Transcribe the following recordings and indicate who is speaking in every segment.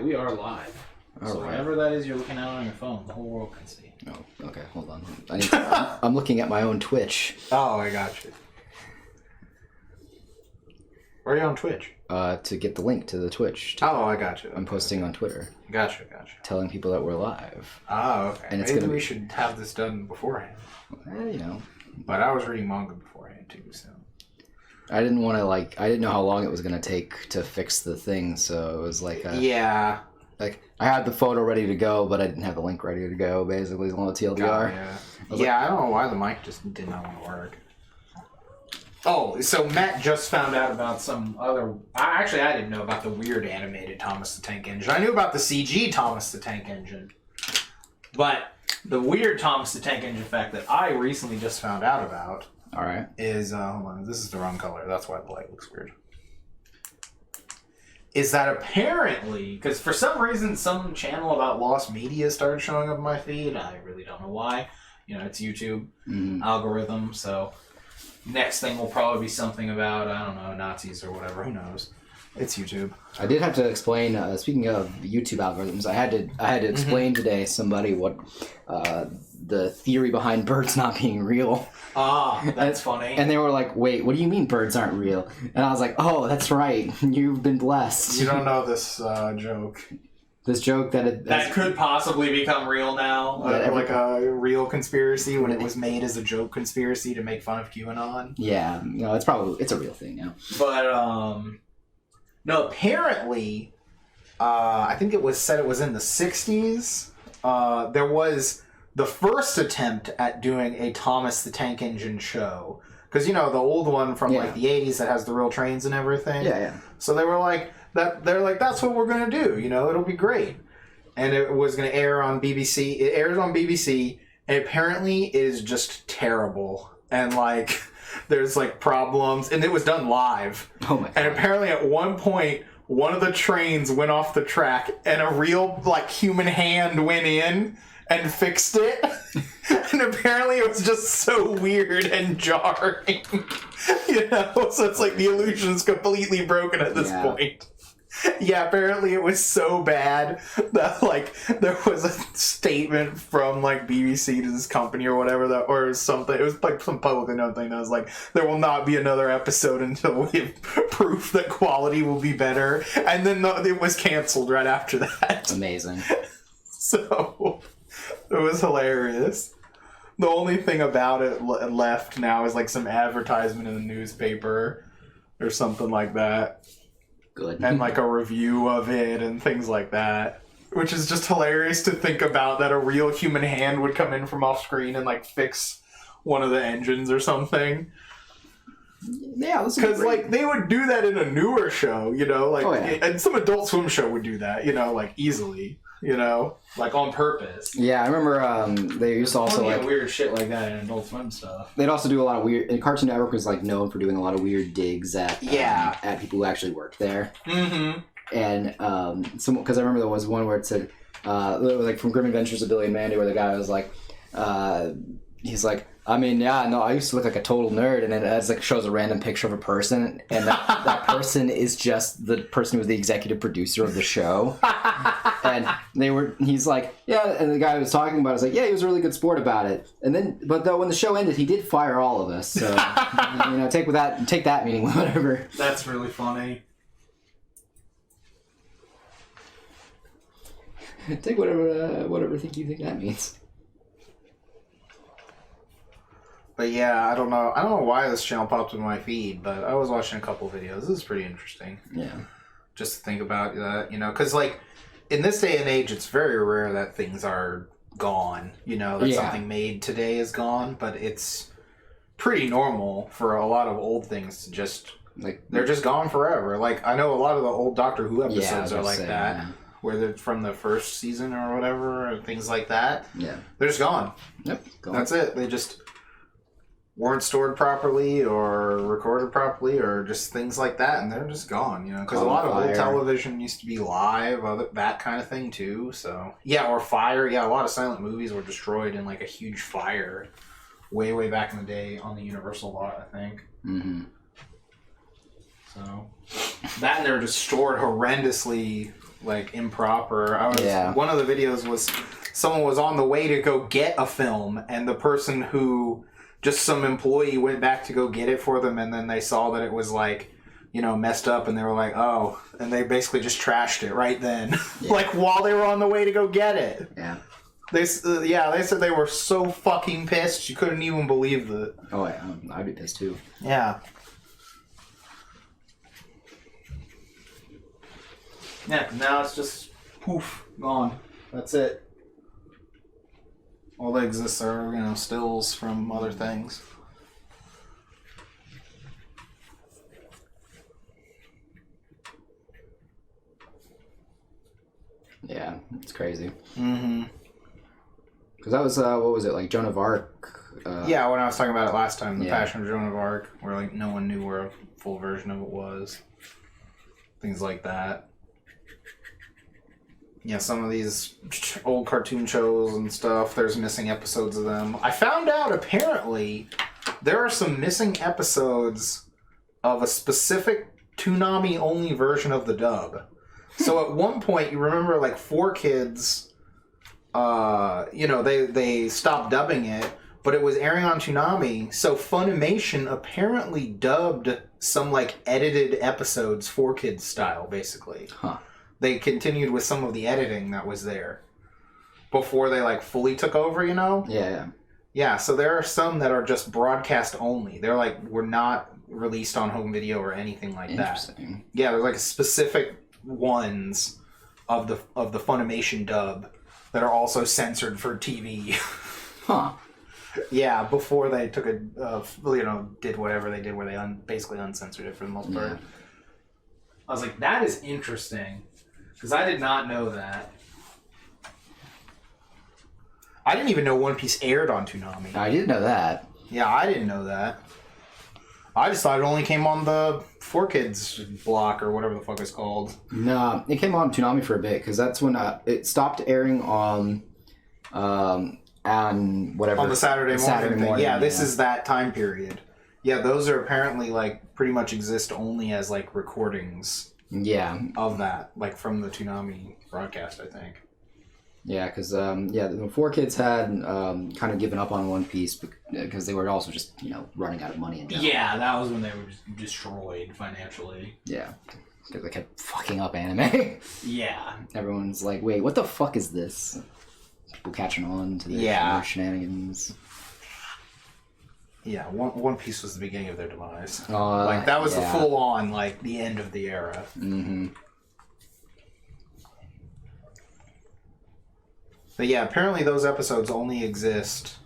Speaker 1: We are live. So whatever that is you're looking at on your phone, the whole world can see.
Speaker 2: Oh, okay. Hold on. I'm looking at my own Twitch.
Speaker 1: Oh, I got you. Where are you on Twitch?
Speaker 2: To get the link to the Twitch.
Speaker 1: Oh, I got you.
Speaker 2: I'm posting on Twitter.
Speaker 1: Gotcha.
Speaker 2: Telling people that we're live.
Speaker 1: Oh, okay.
Speaker 2: And
Speaker 1: Maybe we should have this done beforehand.
Speaker 2: You know.
Speaker 1: But I was reading manga beforehand too, so.
Speaker 2: I didn't want to I didn't know how long it was gonna take to fix the thing, so it was like.
Speaker 1: Yeah.
Speaker 2: Like I had the photo ready to go, but I didn't have the link ready to go. Basically, on the TLDR.
Speaker 1: I don't know why the mic just did not want to work. Oh, so Matt just found out about some other... Actually, I didn't know about the weird animated Thomas the Tank Engine. I knew about the CG Thomas the Tank Engine. But the weird Thomas the Tank Engine fact that I recently just found out about...
Speaker 2: Alright.
Speaker 1: Is... hold on, this is the wrong color. That's why the light looks weird. Is that apparently... Because for some reason, some channel about lost media started showing up in my feed. I really don't know why. You know, it's YouTube algorithm, so... Next thing will probably be something about, I don't know, Nazis or whatever. Who knows? It's YouTube.
Speaker 2: I did have to explain, speaking of YouTube algorithms, I had to explain today somebody what the theory behind birds not being real.
Speaker 1: Ah, that's funny.
Speaker 2: And they were like, wait, what do you mean birds aren't real? And I was like, oh, that's right. You've been blessed.
Speaker 1: You don't know this joke.
Speaker 2: This joke that
Speaker 1: could possibly become real now, like a real conspiracy when it was made as a joke conspiracy to make fun of QAnon.
Speaker 2: Yeah, no, it's a real thing now.
Speaker 1: But no, apparently, I think it was said it was in the 60s. There was the first attempt at doing a Thomas the Tank Engine show, because you know the old one from like the 80s that has the real trains and everything.
Speaker 2: Yeah.
Speaker 1: So they were like. They're like, that's what we're going to do, you know, it'll be great. And it was going to air on BBC. It airs on BBC, and apparently it is just terrible. And, like, there's, like, problems. And it was done live.
Speaker 2: Oh, my God.
Speaker 1: And apparently at one point, one of the trains went off the track, and a real, like, human hand went in and fixed it. And apparently it was just so weird and jarring. You know? So it's like the illusion's completely broken at this point. Yeah, apparently it was so bad that, like, there was a statement from, like, BBC to this company or whatever, or something. It was, like, some publicly known thing that was like, there will not be another episode until we have proof that quality will be better. And then it was canceled right after that.
Speaker 2: Amazing.
Speaker 1: So, it was hilarious. The only thing about it left now is, like, some advertisement in the newspaper or something like that.
Speaker 2: Good.
Speaker 1: And like a review of it and things like that. Which is just hilarious to think about, that a real human hand would come in from off screen and like fix one of the engines or something.
Speaker 2: Yeah,
Speaker 1: because like they would do that in a newer show, you know, like and some Adult Swim show would do that, you know, like easily, you know, like on purpose.
Speaker 2: Yeah, I remember they used to also like
Speaker 1: weird shit like that in Adult Swim stuff.
Speaker 2: They'd also do a lot of weird. And Cartoon Network was like known for doing a lot of weird digs at at people who actually worked there. Mm-hmm. And because I remember there was one where it said like from Grim Adventures of Billy and Mandy, where the guy was like, he's like, I mean, yeah, no, I used to look like a total nerd, and then it like shows a random picture of a person, and that person is just the person who was the executive producer of the show. And he's like, yeah, and the guy who was talking about it was like, yeah, he was a really good sport about it. And then, but though when the show ended, he did fire all of us. So, you know, take that meaning, whatever.
Speaker 1: That's really funny.
Speaker 2: Take whatever think you think that means.
Speaker 1: But yeah, I don't know why this channel popped in my feed, but I was watching a couple videos. This is pretty interesting.
Speaker 2: Yeah.
Speaker 1: Just to think about that, you know, because like in this day and age, it's very rare that things are gone. You know, that something made today is gone, but it's pretty normal for a lot of old things to just like they're just gone forever. Like I know a lot of the old Doctor Who episodes are like that. Yeah. Where they're from the first season or whatever, or things like that. Yeah. They're just gone. Yep. Gone. That's it. They just weren't stored properly or recorded properly or just things like that, and they're just gone, you know, because a lot of old television used to be live, that kind of thing too. So yeah, or fire. Yeah, a lot of silent movies were destroyed in like a huge fire way back in the day on the Universal lot, I think. So that, and they're just stored horrendously like improper.
Speaker 2: Yeah.
Speaker 1: One of the videos was someone was on the way to go get a film, and the person who just some employee went back to go get it for them, and then they saw that it was like, messed up, and they were like, oh, and they basically just trashed it right then, like while they were on the way to go get it.
Speaker 2: Yeah.
Speaker 1: They said they were so fucking pissed you couldn't even believe it.
Speaker 2: Oh, yeah, I'd be pissed too.
Speaker 1: Yeah. Yeah, now it's just poof, gone. That's it. All that exists are, stills from other things.
Speaker 2: Yeah, it's crazy.
Speaker 1: Mm-hmm.
Speaker 2: Because that was, what was it, like Joan of Arc?
Speaker 1: Yeah, when I was talking about it last time, The
Speaker 2: Yeah.
Speaker 1: Passion of Joan of Arc, where like no one knew where a full version of it was. Things like that. Yeah, some of these old cartoon shows and stuff, there's missing episodes of them. I found out, apparently, there are some missing episodes of a specific Toonami-only version of the dub. So at one point, you remember, like, 4Kids, they stopped dubbing it, but it was airing on Toonami, so Funimation apparently dubbed some, like, edited episodes 4Kids style, basically.
Speaker 2: Huh.
Speaker 1: They continued with some of the editing that was there before they like fully took over,
Speaker 2: Yeah.
Speaker 1: Yeah, so there are some that are just broadcast only. They're like were not released on home video or anything like that.
Speaker 2: Interesting.
Speaker 1: Yeah, there's like specific ones of the Funimation dub that are also censored for TV.
Speaker 2: Huh.
Speaker 1: Yeah, before they took did whatever they did where they basically uncensored it for the most part. I was like, that is interesting. Because I did not know that. I didn't even know One Piece aired on Toonami.
Speaker 2: I didn't know that.
Speaker 1: Yeah, I didn't know that. I just thought it only came on the 4Kids block or whatever the fuck it's called.
Speaker 2: No, it came on Toonami for a bit because that's when it stopped airing on whatever.
Speaker 1: On the Saturday morning. Yeah, this is that time period. Yeah, those are apparently like pretty much exist only as like recordings.
Speaker 2: Yeah.
Speaker 1: Of that, like from the Toonami broadcast, I think.
Speaker 2: Yeah, because the 4Kids had kind of given up on One Piece because they were also just running out of money.
Speaker 1: Yeah, that was when they were just destroyed financially.
Speaker 2: Yeah, because they kept fucking up anime.
Speaker 1: Yeah.
Speaker 2: Everyone's like, wait, what the fuck is this? People catching on to their shenanigans.
Speaker 1: Yeah, One Piece was the beginning of their demise.
Speaker 2: Like
Speaker 1: that was the full on the end of the era.
Speaker 2: Mm-hmm.
Speaker 1: But yeah, apparently those episodes only exist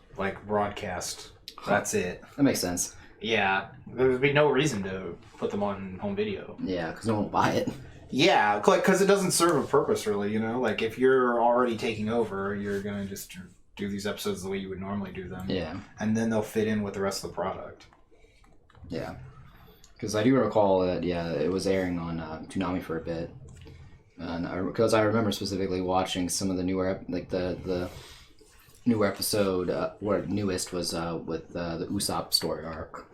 Speaker 1: broadcast. That's it.
Speaker 2: That makes sense.
Speaker 1: Yeah, there would be no reason to put them on home video.
Speaker 2: Yeah, because no one will buy it.
Speaker 1: Yeah, because it doesn't serve a purpose really. Like if you're already taking over, you're gonna just do these episodes the way you would normally do them.
Speaker 2: Yeah. And
Speaker 1: then they'll fit in with the rest of the product.
Speaker 2: Yeah. Because I do recall that, it was airing on Toonami for a bit. And because I remember specifically watching some of the newer, the newer episode, newest was with the Usopp story arc.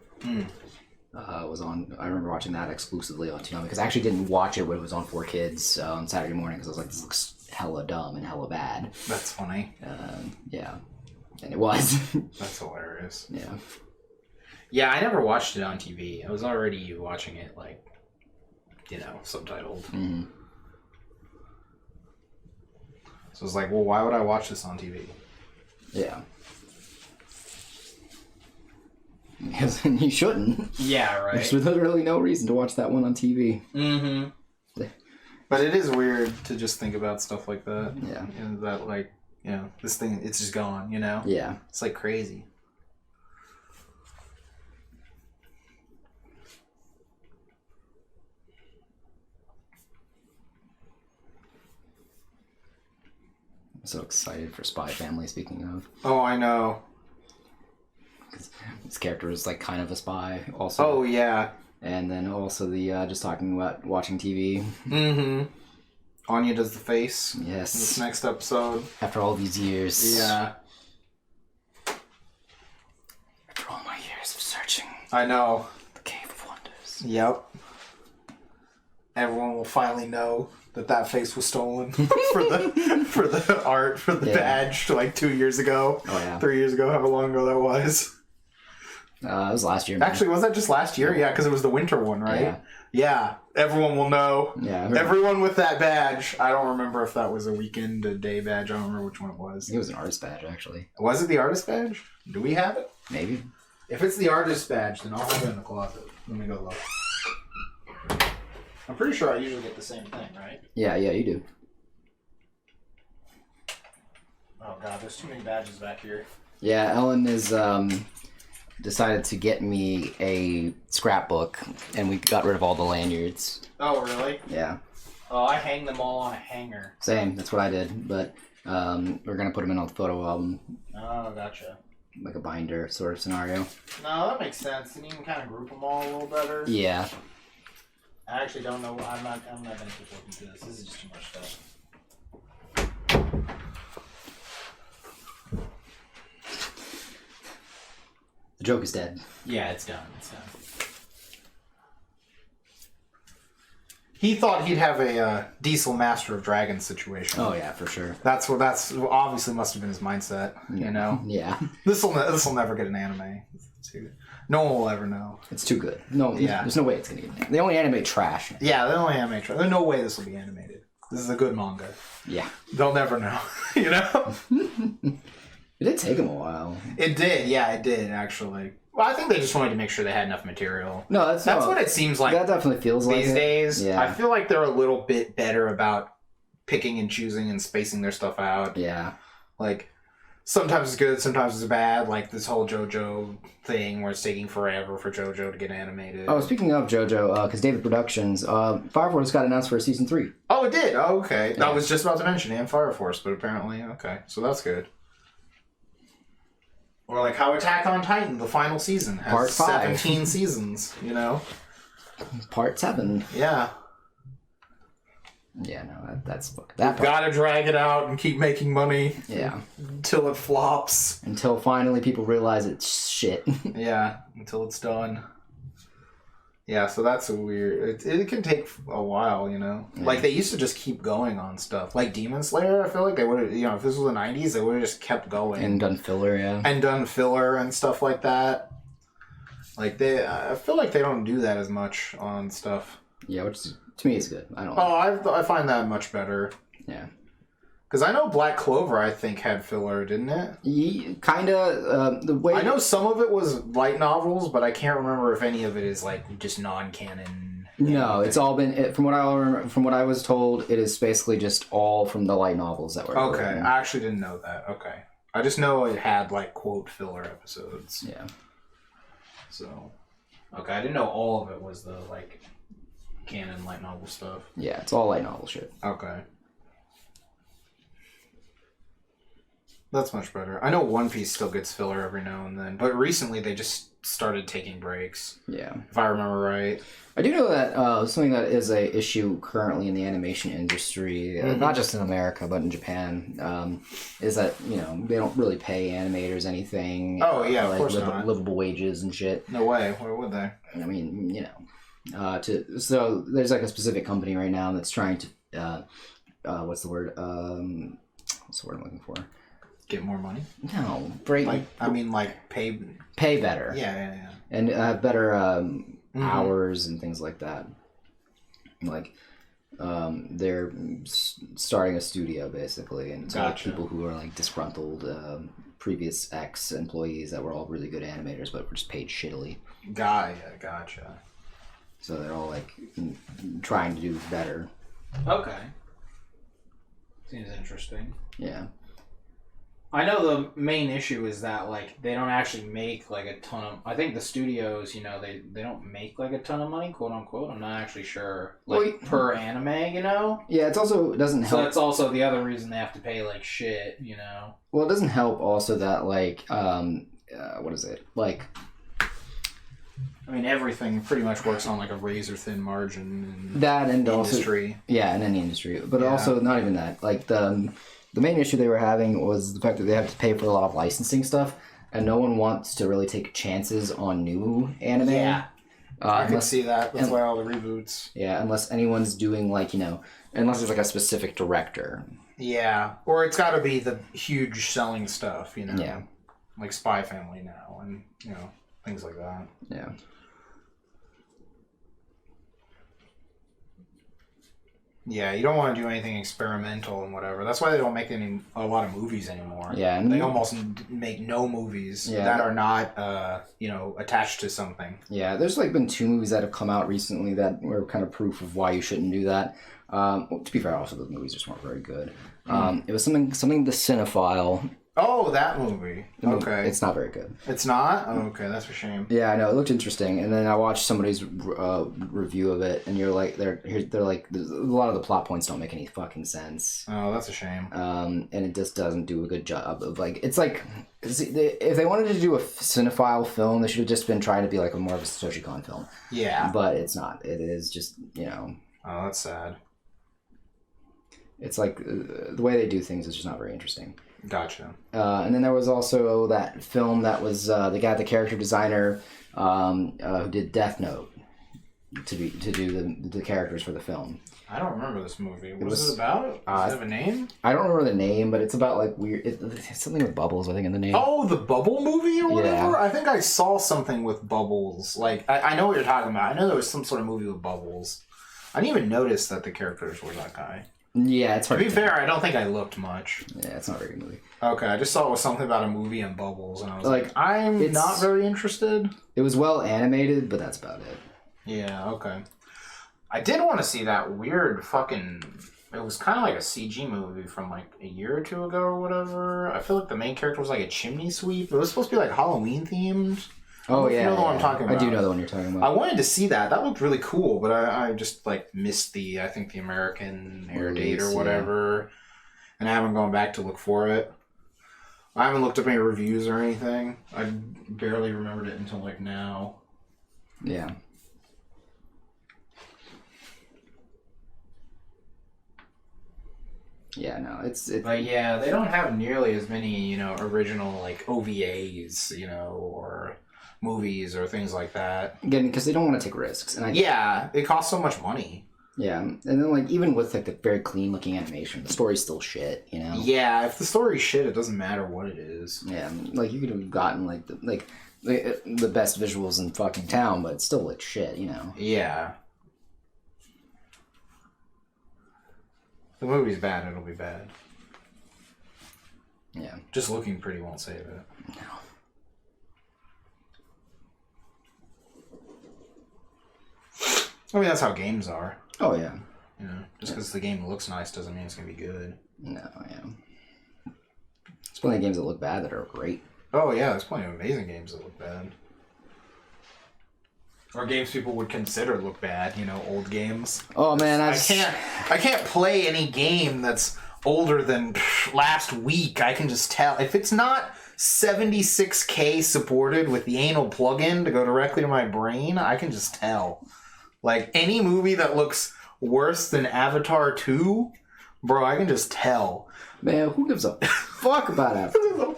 Speaker 2: Was on. I remember watching that exclusively on Toonami because I actually didn't watch it when it was on 4Kids on Saturday morning because I was like, this looks hella dumb and hella bad.
Speaker 1: That's funny.
Speaker 2: Yeah, and it was.
Speaker 1: That's hilarious.
Speaker 2: Yeah.
Speaker 1: Yeah, I never watched it on TV. I was already watching it subtitled.
Speaker 2: Mm-hmm.
Speaker 1: So I was like, well, why would I watch this on TV?
Speaker 2: Yeah. Because you shouldn't.
Speaker 1: Yeah, right.
Speaker 2: There's literally no reason to watch that one on TV.
Speaker 1: Mm-hmm. But it is weird to just think about stuff like that.
Speaker 2: Yeah.
Speaker 1: And that, this thing, it's just gone,
Speaker 2: Yeah.
Speaker 1: It's crazy.
Speaker 2: I'm so excited for Spy Family, speaking of.
Speaker 1: Oh, I know.
Speaker 2: This character is kind of a spy also.
Speaker 1: Oh, yeah.
Speaker 2: And then also the just talking about watching TV.
Speaker 1: Mm-hmm. Anya does the face.
Speaker 2: Yes.
Speaker 1: This next episode.
Speaker 2: After all these years.
Speaker 1: Yeah.
Speaker 2: After all my years of searching.
Speaker 1: I know.
Speaker 2: The Cave of Wonders.
Speaker 1: Yep. Everyone will finally know that face was stolen for the art for the badge like 2 years ago.
Speaker 2: Oh yeah,
Speaker 1: 3 years ago, however long ago that was.
Speaker 2: It was last year. Man.
Speaker 1: Actually, was that just last year? Yeah, because it was the winter one, right? Yeah. Everyone will know.
Speaker 2: Yeah.
Speaker 1: Everyone with that badge. I don't remember if that was a weekend, a day badge. I don't remember which one it was.
Speaker 2: It was an artist badge, actually.
Speaker 1: Was it the artist badge? Do we have it?
Speaker 2: Maybe.
Speaker 1: If it's the artist badge, then I'll have it in the closet. Let me go look. I'm pretty sure I usually get the same thing, right?
Speaker 2: Yeah, you do.
Speaker 1: Oh god, there's too many badges back here.
Speaker 2: Yeah, Ellen is decided to get me a scrapbook, and we got rid of all the lanyards.
Speaker 1: Oh, really?
Speaker 2: Yeah.
Speaker 1: Oh, I hang them all on a hanger.
Speaker 2: Same, that's what I did, but we're going to put them in on the photo album.
Speaker 1: Oh, gotcha.
Speaker 2: Like a binder sort of scenario.
Speaker 1: No, that makes sense. And you can kind of group them all a little better.
Speaker 2: Yeah.
Speaker 1: I actually don't know. I'm not going to keep looking through this. This is just too much stuff.
Speaker 2: The joke is dead.
Speaker 1: Yeah, it's done. It's done. He thought he'd have a Diesel Master of Dragons situation.
Speaker 2: Oh yeah, for sure.
Speaker 1: That's obviously must have been his mindset. You know.
Speaker 2: Yeah.
Speaker 1: This will never get an anime. No one will ever know.
Speaker 2: It's too good. No. Yeah. There's no way it's gonna get animated. They only animate trash.
Speaker 1: Yeah, they only animate trash. There's no way this will be animated. This is a good manga.
Speaker 2: Yeah.
Speaker 1: They'll never know. You know.
Speaker 2: It did take them a while.
Speaker 1: It did. Yeah, it did actually. Well, I think they just wanted to make sure they had enough material.
Speaker 2: No, that's
Speaker 1: what it seems like.
Speaker 2: That definitely feels like
Speaker 1: these days.
Speaker 2: Yeah.
Speaker 1: I feel like they're a little bit better about picking and choosing and spacing their stuff out.
Speaker 2: Yeah.
Speaker 1: Like sometimes it's good, sometimes it's bad. Like this whole JoJo thing where it's taking forever for JoJo to get animated.
Speaker 2: Oh, speaking of JoJo, because David Productions, Fire Force got announced for season 3.
Speaker 1: Oh, it did. Oh, okay.
Speaker 2: Yeah.
Speaker 1: I was just about to mention and Fire Force, but apparently okay, so that's good. Or like how Attack on Titan, the final season, has
Speaker 2: Part 5.
Speaker 1: 17 seasons, you know?
Speaker 2: Part 7.
Speaker 1: Yeah.
Speaker 2: Yeah, no, that's...
Speaker 1: That gotta drag it out and keep making money.
Speaker 2: Yeah.
Speaker 1: Until it flops.
Speaker 2: Until finally people realize it's shit.
Speaker 1: Yeah, until it's done. Yeah, so that's a weird... It can take a while, you know? Yeah. Like, they used to just keep going on stuff. Like Demon Slayer, I feel like they would have... You know, if this was the 90s, they would have just kept going.
Speaker 2: And done filler, yeah.
Speaker 1: And done filler and stuff like that. Like, I feel like they don't do that as much on stuff.
Speaker 2: Yeah, which to me is good. I don't
Speaker 1: I find that much better.
Speaker 2: Yeah.
Speaker 1: Because I know Black Clover, I think, had filler, didn't it?
Speaker 2: Kind of. The way
Speaker 1: I know some of it was light novels, but I can't remember if any of it is like just non-canon.
Speaker 2: No, it's all been from what I remember, from what I was told. It is basically just all from the light novels that were.
Speaker 1: Okay,
Speaker 2: written.
Speaker 1: I actually didn't know that. Okay, I just know it had like quote filler episodes.
Speaker 2: Yeah.
Speaker 1: So, okay, I didn't know all of it was the like canon light novel stuff.
Speaker 2: Yeah, it's all light novel shit.
Speaker 1: Okay. That's much better. I know One Piece still gets filler every now and then, but recently they just started taking breaks.
Speaker 2: Yeah.
Speaker 1: If I remember right.
Speaker 2: I do know that something that is a issue currently in the animation industry, not just in America, but in Japan, is that, you know, they don't really pay animators anything.
Speaker 1: Oh, yeah,
Speaker 2: like
Speaker 1: of course not.
Speaker 2: Livable wages and shit.
Speaker 1: No way. Where would they?
Speaker 2: I mean, you know. So there's like a specific company right now that's trying to, what's the word? What's the word I'm looking for?
Speaker 1: Get more money?
Speaker 2: No,
Speaker 1: pay
Speaker 2: better.
Speaker 1: Yeah.
Speaker 2: And have better hours and things like that. Like, they're starting a studio basically, and so
Speaker 1: gotcha.
Speaker 2: People who are like disgruntled previous ex-employees that were all really good animators, but were just paid shittily.
Speaker 1: Gotcha.
Speaker 2: So they're all like trying to do better.
Speaker 1: Okay. Seems interesting.
Speaker 2: Yeah.
Speaker 1: I know the main issue is that like they don't actually make like a ton of. I think the studios, you know, they don't make like a ton of money, quote unquote. I'm not actually sure, like per anime, you know.
Speaker 2: Yeah, it doesn't help.
Speaker 1: So that's also the other reason they have to pay like shit, you know.
Speaker 2: Well, it doesn't help also that like what is it like?
Speaker 1: I mean, everything pretty much works on like a razor thin margin. In
Speaker 2: that and
Speaker 1: industry.
Speaker 2: Also, yeah, in any industry, but also not even that. Like the main issue they were having was the fact that they have to pay for a lot of licensing stuff, and no one wants to really take chances on new anime.
Speaker 1: Yeah. I can see that. That's why all the reboots.
Speaker 2: Yeah, unless anyone's doing like, unless there's like a specific director.
Speaker 1: Yeah, or it's got to be the huge selling stuff,
Speaker 2: Yeah.
Speaker 1: Like Spy Family now, and things like that.
Speaker 2: Yeah.
Speaker 1: Yeah, you don't want to do anything experimental and whatever. That's why they don't make a lot of movies anymore.
Speaker 2: Yeah, and
Speaker 1: they almost make no movies that are not, attached to something.
Speaker 2: Yeah, there's like been 2 movies that have come out recently that were kind of proof of why you shouldn't do that. To be fair, also those movies just weren't very good. It was something The Cinephile.
Speaker 1: Oh, that movie. Okay.
Speaker 2: It's not very good.
Speaker 1: It's not? Oh, okay, that's a shame.
Speaker 2: Yeah, I know. It looked interesting. And then I watched somebody's review of it, and you're like, they're like, a lot of the plot points don't make any fucking sense.
Speaker 1: Oh, that's a shame.
Speaker 2: And it just doesn't do a good job of, like, it's like, if they wanted to do a cinephile film, they should have just been trying to be like more of a Satoshi Kon film.
Speaker 1: Yeah.
Speaker 2: But it's not. It is just,
Speaker 1: Oh, that's sad.
Speaker 2: It's like, the way they do things is just not very interesting.
Speaker 1: Gotcha.
Speaker 2: And then there was also that film that was the character designer who did Death Note to do the characters for the film.
Speaker 1: I don't remember this movie. What was it about? Does it have a name?
Speaker 2: I don't remember the name, but it's about like weird. It's something with bubbles, I think, in the name.
Speaker 1: Oh, the Bubble movie or whatever?
Speaker 2: Yeah.
Speaker 1: I think I saw something with bubbles. Like, I know what you're talking about. I know there was some sort of movie with bubbles. I didn't even notice that the characters were that guy.
Speaker 2: Yeah, it's hard
Speaker 1: to be fair, I don't think I looked much.
Speaker 2: Yeah, it's not a very good movie.
Speaker 1: Okay, I just saw it was something about a movie and bubbles, and I was like I'm not very interested.
Speaker 2: It was well animated, but that's about it.
Speaker 1: Yeah, okay. I did want to see that weird fucking... It was kind of like a CG movie from like a year or 2 ago or whatever. I feel like the main character was like a chimney sweep. It was supposed to be like Halloween themed.
Speaker 2: Oh, yeah.
Speaker 1: You know the one I'm talking about.
Speaker 2: I do know the one you're talking about.
Speaker 1: I wanted to see that. That looked really cool, but I just like missed the American air date or whatever. Yeah. And I haven't gone back to look for it. I haven't looked up any reviews or anything. I barely remembered it until like now.
Speaker 2: Yeah. Yeah, no, it's...
Speaker 1: But yeah, they don't have nearly as many, original like OVAs, or movies or things like that.
Speaker 2: Again, because they don't want to take risks. And
Speaker 1: it costs so much money.
Speaker 2: Yeah, and then like even with like the very clean looking animation, the story's still shit,
Speaker 1: Yeah, if the story's shit, it doesn't matter what it is.
Speaker 2: Yeah, like you could have gotten like the best visuals in fucking town, but it's still like shit,
Speaker 1: Yeah. The movie's bad, it'll be bad.
Speaker 2: Yeah.
Speaker 1: Just looking pretty won't save it.
Speaker 2: No.
Speaker 1: I mean, that's how games are.
Speaker 2: Oh, yeah.
Speaker 1: Just because the game looks nice doesn't mean it's going to be good.
Speaker 2: No, yeah. There's plenty of games that look bad that are great.
Speaker 1: Oh, yeah, there's plenty of amazing games that look bad. Or games people would consider look bad, old games.
Speaker 2: Oh, man,
Speaker 1: I can't play any game that's older than last week. I can just tell. If it's not 76K supported with the anal plugin to go directly to my brain, I can just tell. Like, any movie that looks worse than Avatar 2, bro, I can just tell.
Speaker 2: Man, who gives a fuck about Avatar?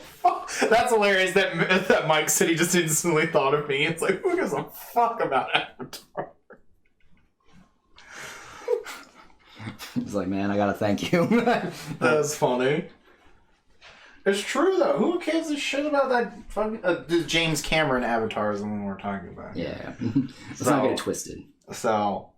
Speaker 1: That's hilarious that Mike said he just instantly thought of me. It's like, who gives a fuck about Avatar?
Speaker 2: He's like, man, I gotta thank you.
Speaker 1: That's funny. It's true, though. Who gives a shit about that fucking... the James Cameron Avatar is the one we're talking about.
Speaker 2: Yeah. Let's not get it twisted.
Speaker 1: So...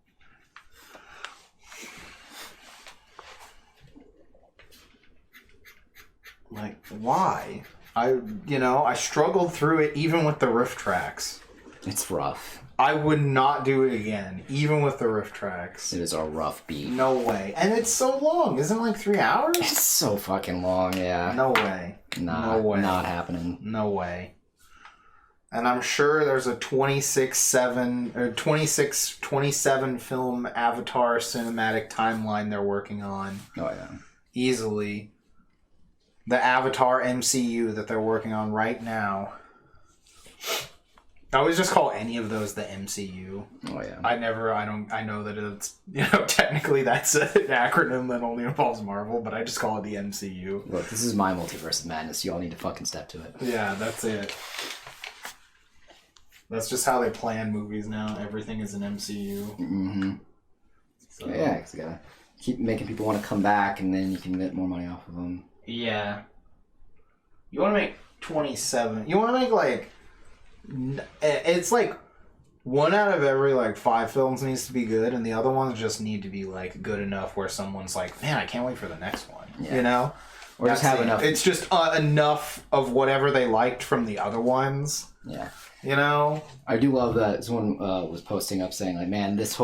Speaker 1: Like, why? I struggled through it even with the riff tracks.
Speaker 2: It's rough.
Speaker 1: I would not do it again, even with the riff tracks.
Speaker 2: It is a rough beat.
Speaker 1: No way. And it's so long. Isn't it like 3 hours?
Speaker 2: It's so fucking long, yeah.
Speaker 1: No way.
Speaker 2: No way. Not happening.
Speaker 1: No way. And I'm sure there's a 27 film Avatar cinematic timeline they're working on.
Speaker 2: Oh, yeah.
Speaker 1: Easily. The Avatar MCU that they're working on right now. I always just call any of those the MCU.
Speaker 2: Oh, yeah.
Speaker 1: I know that it's, technically that's an acronym that only involves Marvel, but I just call it the MCU.
Speaker 2: Look, this is my multiverse of madness. You all need to fucking step to it.
Speaker 1: Yeah, that's it. That's just how they plan movies now. Everything is an MCU.
Speaker 2: Mm-hmm.
Speaker 1: So.
Speaker 2: Yeah, because you gotta keep making people want to come back, and then you can get more money off of them.
Speaker 1: Yeah. You want to make 27. You want to make like. It's like 1 out of every like 5 films needs to be good, and the other ones just need to be like good enough where someone's like, man, I can't wait for the next one. Yeah. You know?
Speaker 2: Or just have enough.
Speaker 1: It's just enough of whatever they liked from the other ones.
Speaker 2: Yeah.
Speaker 1: You know?
Speaker 2: I do love that someone was posting up saying like, man, this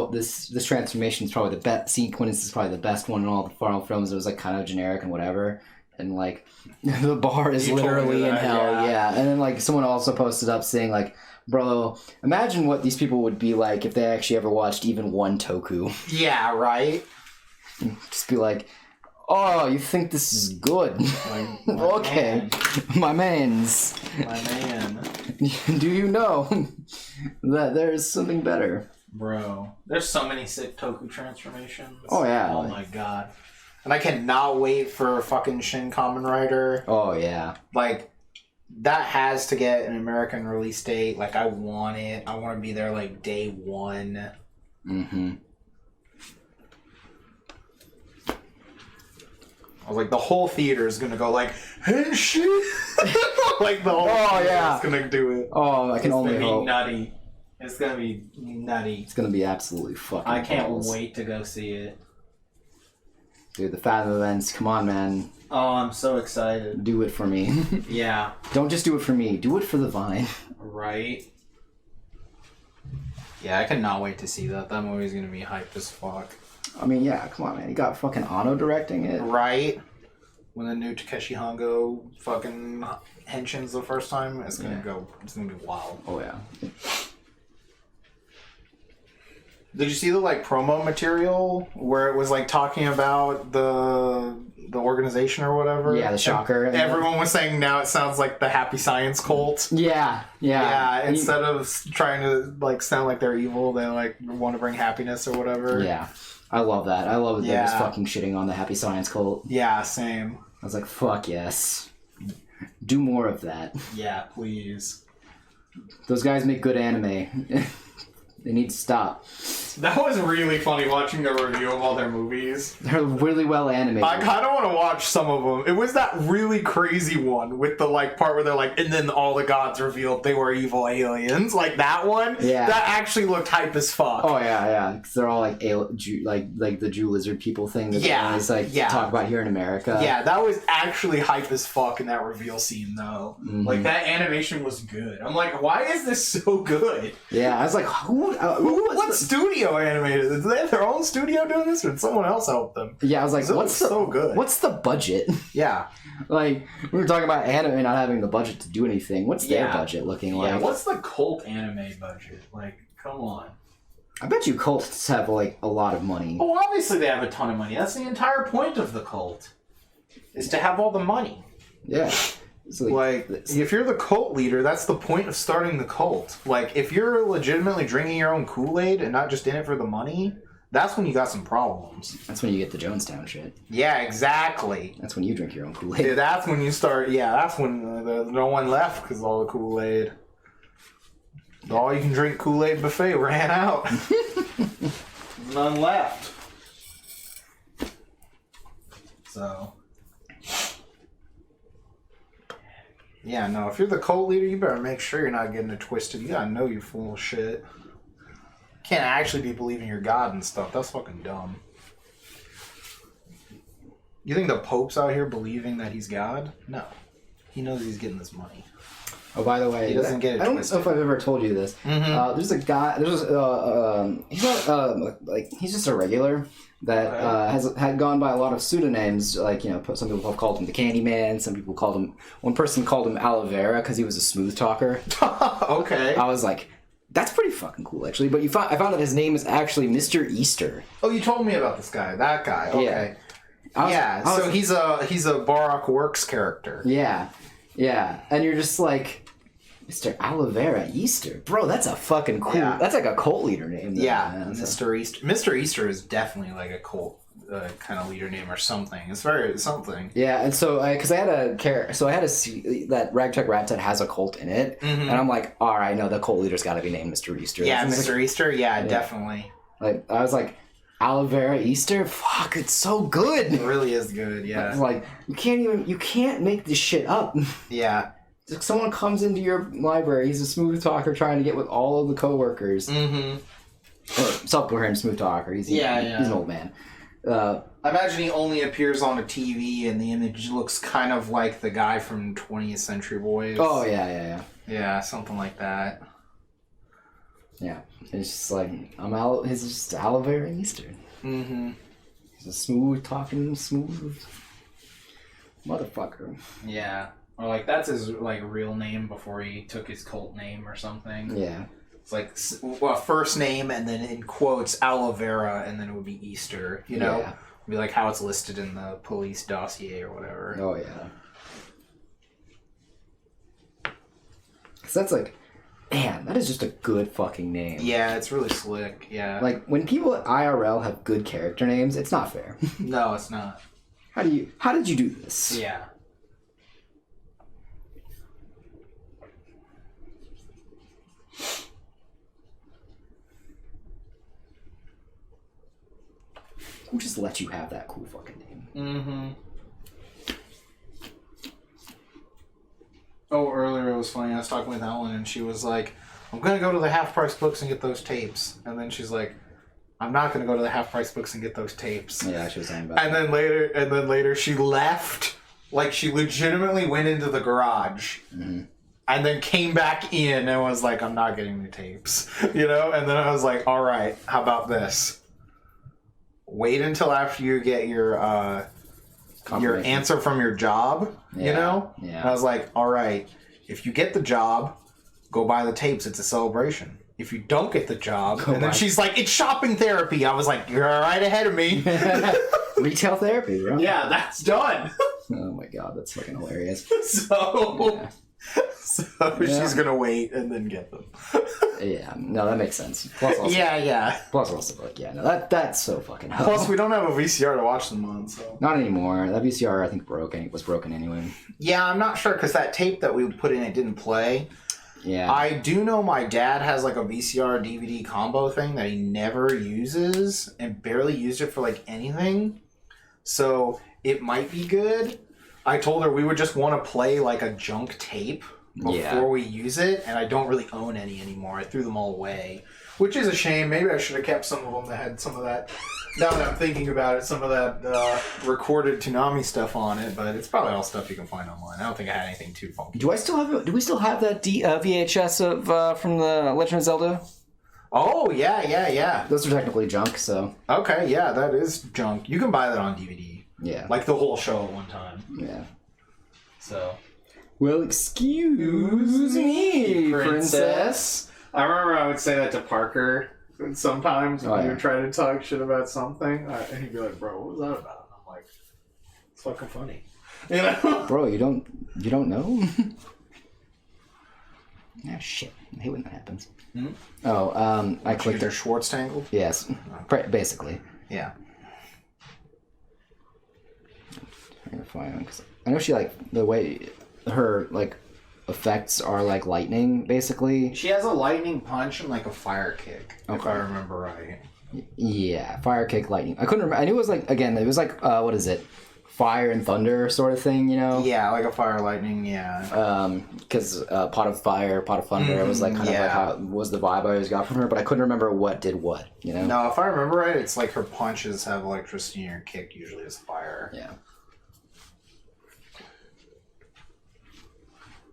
Speaker 2: transformation is probably the best sequence, is probably the best one in all the Marvel films. It was like kind of generic and whatever. And like the bar is literally in hell. Yeah. And then like someone also posted up saying like, bro, imagine what these people would be like if they actually ever watched even one Toku.
Speaker 1: Yeah, right?
Speaker 2: Just be like, oh, you think this is good? My okay, my man's.
Speaker 1: My man.
Speaker 2: Do you know that there's something better?
Speaker 1: Bro, there's so many sick Toku transformations.
Speaker 2: Oh, yeah.
Speaker 1: Oh, my God. And I cannot wait for fucking Shin Kamen Rider.
Speaker 2: Oh, yeah.
Speaker 1: Like, that has to get an American release date. Like, I want it. I want to be there, like, day 1.
Speaker 2: Mm-hmm.
Speaker 1: I was like, the whole theater is gonna go like, hey, shit! Like, the whole
Speaker 2: theater
Speaker 1: is gonna do it.
Speaker 2: Oh, I can only hope.
Speaker 1: It's gonna be nutty. It's gonna be nutty.
Speaker 2: It's gonna be absolutely fucking
Speaker 1: I can't
Speaker 2: balls.
Speaker 1: wait to go see it.
Speaker 2: Dude, the Fathom events, come on, man.
Speaker 1: Oh, I'm so excited.
Speaker 2: Do it for me.
Speaker 1: Yeah.
Speaker 2: Don't just do it for me. Do it for the Vine.
Speaker 1: Right? Yeah, I cannot wait to see that. That movie's gonna be hyped as fuck.
Speaker 2: I mean, yeah, come on, man. You got fucking Anno directing it.
Speaker 1: Right? When the new Takeshi Hongo fucking henshins the first time, it's gonna it's gonna be wild.
Speaker 2: Oh, yeah.
Speaker 1: Did you see the like promo material where it was like talking about the organization or whatever?
Speaker 2: Yeah, the Shocker.
Speaker 1: And everyone was saying now it sounds like the Happy Science cult.
Speaker 2: Yeah.
Speaker 1: Yeah, instead of trying to like sound like they're evil, they like want to bring happiness or whatever.
Speaker 2: Yeah. I love that. I love that they're just fucking shitting on the Happy Science cult.
Speaker 1: Yeah, same.
Speaker 2: I was like, fuck yes. Do more of that.
Speaker 1: Yeah, please.
Speaker 2: Those guys make good anime. They need to stop.
Speaker 1: That was really funny watching the review of all their movies.
Speaker 2: They're really well animated.
Speaker 1: I kind of want to watch some of them. It was that really crazy one with the like part where they're like, and then all the gods revealed they were evil aliens. Like that one.
Speaker 2: Yeah.
Speaker 1: That actually looked hype as fuck.
Speaker 2: Oh yeah. Because they're all like the Jew lizard people thing. That always talk about here in America.
Speaker 1: Yeah, that was actually hype as fuck in that reveal scene though.
Speaker 2: Mm-hmm.
Speaker 1: Like that animation was good. I'm like, why is this so good?
Speaker 2: Yeah, I was like,
Speaker 1: what studio animated? Did they have their own studio doing this, or did someone else help them?
Speaker 2: Yeah, I was like,
Speaker 1: so good?
Speaker 2: What's the budget?
Speaker 1: Yeah,
Speaker 2: like we were talking about anime not having the budget to do anything. What's their budget looking like?
Speaker 1: Yeah, what's the cult anime budget? Like, come on.
Speaker 2: I bet you cults have like a lot of money.
Speaker 1: Oh, obviously they have a ton of money. That's the entire point of the cult, is to have all the money.
Speaker 2: Yeah.
Speaker 1: So like, if you're the cult leader, that's the point of starting the cult. Like, if you're legitimately drinking your own Kool-Aid and not just in it for the money, that's when you got some problems.
Speaker 2: That's when you get the Jonestown shit.
Speaker 1: Yeah, exactly.
Speaker 2: That's when you drink your own Kool-Aid.
Speaker 1: Yeah, that's when you start. Yeah, that's when there's no one left because all the Kool-Aid. The all you can drink Kool-Aid buffet ran out. None left. So. Yeah, no, if you're the cult leader, you better make sure you're not getting it twisted. You gotta know you're full of shit. Can't actually be believing you're God and stuff. That's fucking dumb. You think the Pope's out here believing that he's God? No. He knows he's getting this money.
Speaker 2: Oh, by the way,
Speaker 1: he doesn't get it
Speaker 2: I don't
Speaker 1: twisted.
Speaker 2: know if I've ever told you this.
Speaker 1: Mm-hmm.
Speaker 2: There's a guy. He's not he's just a regular that had gone by a lot of pseudonyms. Like some people have called him the Candyman. Some people called him. One person called him Aloe Vera because he was a smooth talker.
Speaker 1: Okay.
Speaker 2: I was like, that's pretty fucking cool, actually. But I found that his name is actually Mr. Easter.
Speaker 1: Oh, you told me about this guy. That guy. Okay.
Speaker 2: Yeah.
Speaker 1: So he's a Barak Works character.
Speaker 2: Yeah. Yeah. And you're just like, Mr. Aloe Vera Easter. Bro, that's a fucking cool... Yeah. That's like a cult leader name.
Speaker 1: Though, Mr. Easter. Mr. Easter is definitely like a cult kind of leader name or something. It's very something.
Speaker 2: Yeah, and so because I had that Ragtag Rat Tat has a cult in it, and I'm like, all right, no, the cult leader's got to be named Mr. Easter.
Speaker 1: Yeah, Mr. Easter. Yeah, definitely.
Speaker 2: Like I was like, aloe vera Easter. Fuck, it's so good.
Speaker 1: It really is good. Yeah.
Speaker 2: Like you can't make this shit up.
Speaker 1: Yeah.
Speaker 2: Someone comes into your library. He's a smooth talker trying to get with all of the coworkers.
Speaker 1: Mm-hmm.
Speaker 2: Or self-coherent smooth talker. He's an old man.
Speaker 1: I imagine he only appears on a TV and the image looks kind of like the guy from 20th Century Boys.
Speaker 2: Oh, yeah.
Speaker 1: Yeah, something like that.
Speaker 2: Yeah. It's just like, he's just aloe vera Easter.
Speaker 1: Mm-hmm.
Speaker 2: He's a smooth motherfucker.
Speaker 1: Yeah. Or like that's his like real name before he took his cult name or something.
Speaker 2: Yeah.
Speaker 1: It's like first name and then in quotes aloe vera and then it would be Easter. You know, it'd be like how it's listed in the police dossier or whatever.
Speaker 2: Oh yeah. Cause that's like, man, that is just a good fucking name.
Speaker 1: Yeah, it's really slick. Yeah.
Speaker 2: Like when people at IRL have good character names, it's not fair.
Speaker 1: No, it's not.
Speaker 2: How did you do this?
Speaker 1: Yeah.
Speaker 2: Who just let you have that cool fucking name?
Speaker 1: Mm-hmm. Oh, earlier it was funny. I was talking with Ellen, and she was like, "I'm gonna go to the Half Price Books and get those tapes." And then she's like, "I'm not gonna go to the Half Price Books and get those tapes."
Speaker 2: Yeah, she was saying about.
Speaker 1: And then later, she left. Like she legitimately went into the garage.
Speaker 2: Mm-hmm.
Speaker 1: And then came back in and was like, "I'm not getting the tapes," you know. And then I was like, "All right, how about this? Wait until after you get your answer from your job, you know?"
Speaker 2: Yeah.
Speaker 1: And I was like, "All right, if you get the job, go buy the tapes. It's a celebration. If you don't get the job," and then she's like, "It's shopping therapy." I was like, "You're right ahead of me."
Speaker 2: Retail therapy, bro.
Speaker 1: Yeah, that's done.
Speaker 2: Oh my god, that's fucking hilarious.
Speaker 1: So she's gonna wait and then get them.
Speaker 2: Yeah, no, that makes sense. Plus also, Plus also, like, yeah, no, that's so fucking hell.
Speaker 1: Plus, we don't have a VCR to watch them on, so.
Speaker 2: Not anymore. That VCR, I think, was broken anyway.
Speaker 1: Yeah, I'm not sure, because that tape that we put in, it didn't play.
Speaker 2: Yeah.
Speaker 1: I do know my dad has, like, a VCR DVD combo thing that he never uses, and barely used it for, like, anything. So, it might be good. I told her we would just want to play, like, a junk tape before we use it, and I don't really own any anymore. I threw them all away, which is a shame. Maybe I should have kept some of them that had some of that, now that I'm thinking about it, some of that recorded Toonami stuff on it, but it's probably all stuff you can find online. I don't think I had anything too funky.
Speaker 2: Do we still have that VHS of from the Legend of Zelda?
Speaker 1: Oh, yeah.
Speaker 2: Those are technically junk, so.
Speaker 1: Okay, yeah, that is junk. You can buy that on DVD.
Speaker 2: Yeah.
Speaker 1: Like the whole show at one time.
Speaker 2: Yeah.
Speaker 1: So.
Speaker 2: Well, excuse me, princess.
Speaker 1: I remember I would say that to Parker sometimes when we were trying to talk shit about something, and he'd be like, "Bro, what was that about?" And I'm like, "It's fucking funny." You know?
Speaker 2: Bro, you don't know? Ah, shit. I hate when that happens.
Speaker 1: Hmm?
Speaker 2: Oh, I clicked
Speaker 1: their Schwartz tangled?
Speaker 2: Yes. Basically.
Speaker 1: Yeah.
Speaker 2: Because I know she, like, the way her, like, effects are like lightning, basically.
Speaker 1: She has a lightning punch and like a fire kick, if I remember right.
Speaker 2: Yeah, fire kick, lightning. I couldn't remember. I knew it was like, again, it was like, what is it? Fire and thunder sort of thing, you know?
Speaker 1: Yeah, like a fire, lightning, yeah.
Speaker 2: Because Pot of Fire, Pot of Thunder, it was like kind of like how was the vibe I always got from her, but I couldn't remember what did what, you know?
Speaker 1: No, if I remember right, it's like her punches have electricity and her kick usually is fire.
Speaker 2: Yeah.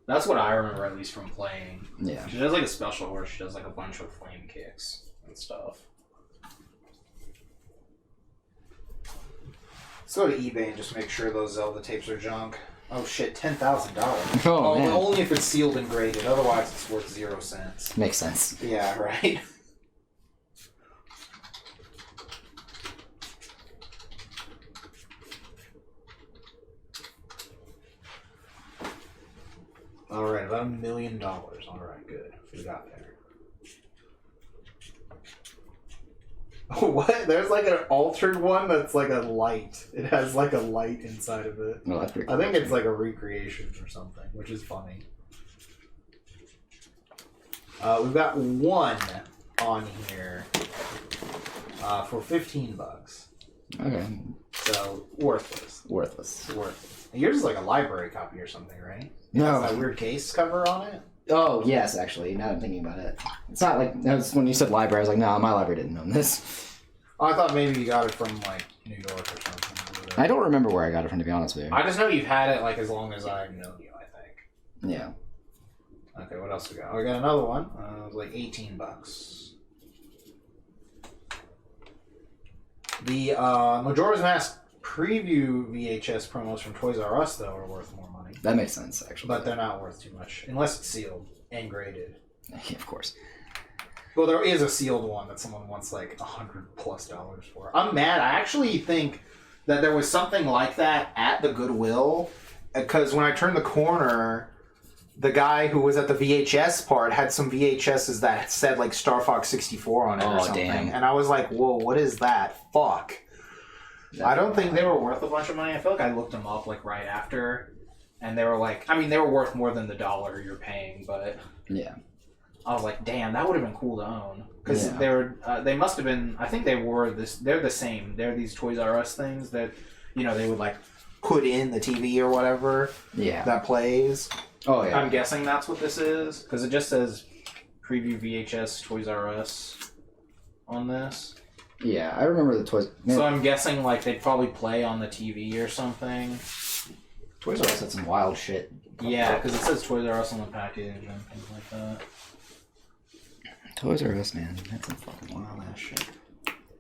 Speaker 1: That's what I remember, at least from playing.
Speaker 2: Yeah.
Speaker 1: She does like a special where she does like a bunch of flame kicks and stuff. Let's go to eBay and just make sure those Zelda tapes are junk. Oh shit, $10,000.
Speaker 2: Oh, man.
Speaker 1: Only if it's sealed and graded. Otherwise, it's worth 0 cents.
Speaker 2: Makes sense.
Speaker 1: Yeah, right. All right, about $1 million. All right, good. We got there. Oh, what?
Speaker 3: There's like an altered one that's like a light. It has like a light inside of it.
Speaker 2: No, that's pretty cool.
Speaker 3: I think it's like a recreation or something, which is funny. We've got one on here for $15.
Speaker 2: Okay.
Speaker 3: So worthless.
Speaker 2: Worthless.
Speaker 3: Yours is like a library copy or something, right?
Speaker 2: No.
Speaker 3: Has that weird case cover on it.
Speaker 2: Oh yes, actually. Now that I'm thinking about it, it's not like when you said library. I was like, no, my library didn't own this.
Speaker 3: Oh, I thought maybe you got it from like New York or something.
Speaker 2: I don't remember where I got it from, to be honest with you.
Speaker 3: I just know you've had it like as long as I've known you. I think.
Speaker 2: Yeah.
Speaker 3: Okay, what else we got? Oh, we got another one. It was like $18. The Majora's Mask preview VHS promos from Toys R Us, though, are worth more money.
Speaker 2: That makes sense, actually.
Speaker 3: But they're not worth too much. Unless it's sealed and graded.
Speaker 2: Yeah, of course.
Speaker 3: Well, there is a sealed one that someone wants like $100+ for. I'm mad. I actually think that there was something like that at the Goodwill. Because when I turned the corner, the guy who was at the VHS part had some VHSs that said like Star Fox 64 on it or something. Damn. And I was like, whoa, what is that? Fuck. I don't think they were worth a bunch of money. I feel like I looked them up like right after, and they were like, I mean, they were worth more than the $1 you're paying, but
Speaker 2: yeah,
Speaker 3: I was like, damn, that would have been cool to own because they were, they must have been. I think they were this. They're the same. They're these Toys R Us things that, you know, they would like put in the TV or whatever.
Speaker 2: Yeah,
Speaker 3: that plays.
Speaker 2: Oh yeah,
Speaker 3: I'm guessing that's what this is because it just says preview VHS Toys R Us on this.
Speaker 2: Yeah, I remember the Toys. Man.
Speaker 3: So I'm guessing like they'd probably play on the TV or something.
Speaker 2: Toys R Us had some wild shit.
Speaker 3: Yeah, because it says Toys R Us on the package and things like that.
Speaker 2: Toys R Us, man, that's some fucking wild ass shit.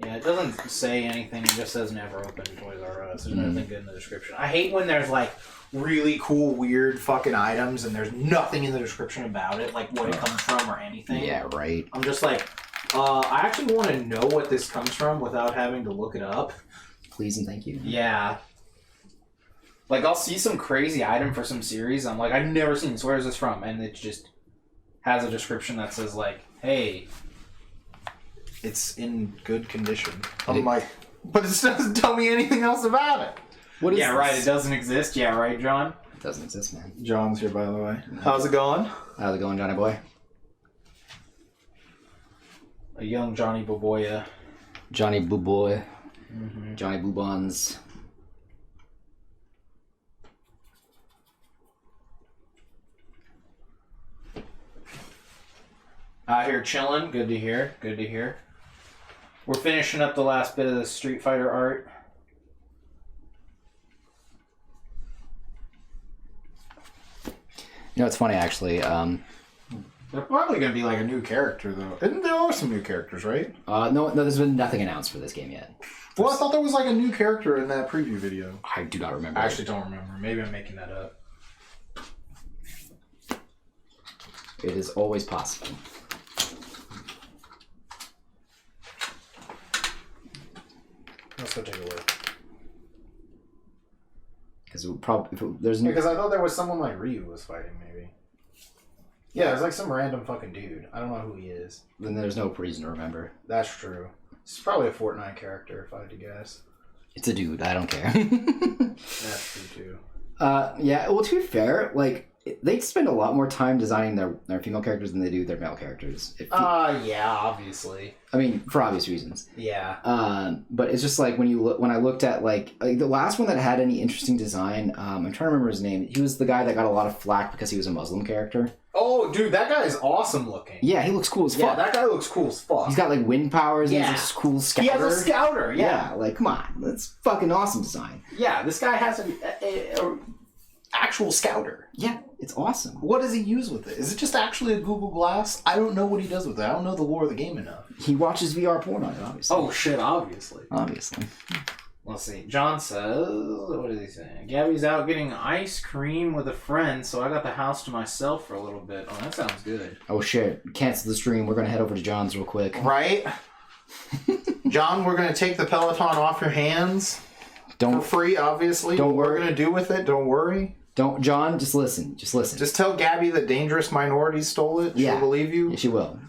Speaker 3: Yeah, it doesn't say anything. It just says never open Toys R Us. There's nothing good in the description. I hate when there's like really cool, weird fucking items and there's nothing in the description about it, like what it comes from or anything.
Speaker 2: Yeah, right.
Speaker 3: I'm just like, I actually want to know what this comes from without having to look it up.
Speaker 2: Please and thank you.
Speaker 3: Yeah. Like, I'll see some crazy item for some series. I'm like, I've never seen this. Where is this from? And it just has a description that says, like, hey, it's in good condition. I'm like, but it doesn't tell me anything else about it.
Speaker 2: What is
Speaker 3: this?
Speaker 2: Right.
Speaker 3: It doesn't exist. Yeah, right, John?
Speaker 2: It doesn't exist, man.
Speaker 3: John's here, by the way. How's it going?
Speaker 2: How's it going, Johnny boy?
Speaker 3: A young Johnny Boboya.
Speaker 2: Johnny Boo Boy. Mm-hmm. Johnny Boo Buns.
Speaker 3: Out here chilling. Good to hear. Good to hear. We're finishing up the last bit of the Street Fighter art.
Speaker 2: You know, it's funny, actually.
Speaker 1: They're probably going to be like a new character, though. And there are some new characters, right?
Speaker 2: No, there's been nothing announced for this game yet.
Speaker 1: Well, I thought there was like a new character in that preview video.
Speaker 2: I do not remember.
Speaker 3: I actually don't remember. Maybe I'm making that up.
Speaker 2: It is always possible.
Speaker 3: Let's go take a look.
Speaker 2: Because there's new.
Speaker 3: Because I thought there was someone like Ryu was fighting, maybe. Yeah, there's like some random fucking dude. I don't know who he is.
Speaker 2: Then there's no reason to remember.
Speaker 3: That's true. It's probably a Fortnite character, if I had to guess.
Speaker 2: It's a dude. I don't care.
Speaker 3: That's true too.
Speaker 2: Yeah. Well, to be fair, like they spend a lot more time designing their female characters than they do their male characters.
Speaker 3: Yeah, obviously.
Speaker 2: I mean, for obvious reasons.
Speaker 3: Yeah.
Speaker 2: But it's just like when I looked at like the last one that had any interesting design. I'm trying to remember his name. He was the guy that got a lot of flack because he was a Muslim character.
Speaker 3: Oh, dude, that guy is awesome looking.
Speaker 2: Yeah, he looks cool as fuck.
Speaker 3: Yeah, that guy looks cool as fuck.
Speaker 2: He's got like wind powers. Yeah. And he's a cool scouter.
Speaker 3: He has a scouter. Yeah.
Speaker 2: Like come on, that's fucking awesome design.
Speaker 3: Yeah, this guy has a actual scouter.
Speaker 2: Yeah, it's awesome.
Speaker 1: What does he use with it? Is it just actually a Google Glass? I don't know what he does with it. I don't know the lore of the game enough.
Speaker 2: He watches VR porn on it, obviously.
Speaker 3: Oh shit, obviously.
Speaker 2: Obviously.
Speaker 3: Let's see. John says, what is he saying? Gabby's out getting ice cream with a friend, so I got the house to myself for a little bit. Oh, that sounds good.
Speaker 2: Oh shit, cancel the stream. We're gonna head over to John's real quick.
Speaker 1: Right? John, we're gonna take the Peloton off your hands. For free, obviously.
Speaker 2: Don't worry.
Speaker 1: What we're gonna do with it, don't worry.
Speaker 2: Don't, John, just listen. Just listen.
Speaker 1: Just tell Gabby that dangerous minorities stole it. She'll believe you.
Speaker 2: Yeah, she will.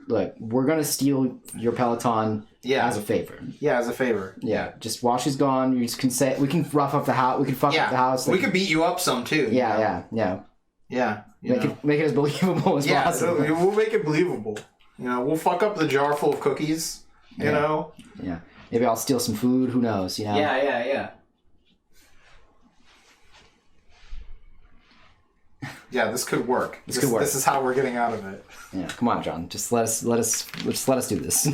Speaker 2: Look, we're going to steal your Peloton
Speaker 1: Yeah.
Speaker 2: As a favor.
Speaker 1: Yeah, as a favor.
Speaker 2: Yeah. Just while she's gone, you just can say we can rough up the house. We can fuck up the house.
Speaker 1: Like, we could beat you up some too.
Speaker 2: Yeah.
Speaker 1: Yeah.
Speaker 2: Make it as believable as possible.
Speaker 1: Yeah, we'll make it believable. We'll fuck up the jar full of cookies. You know.
Speaker 2: Yeah. Maybe I'll steal some food. Who knows?
Speaker 1: Yeah. Yeah, this could work. This could work. This is how we're getting out of it.
Speaker 2: Yeah, come on, John. Just let us do this.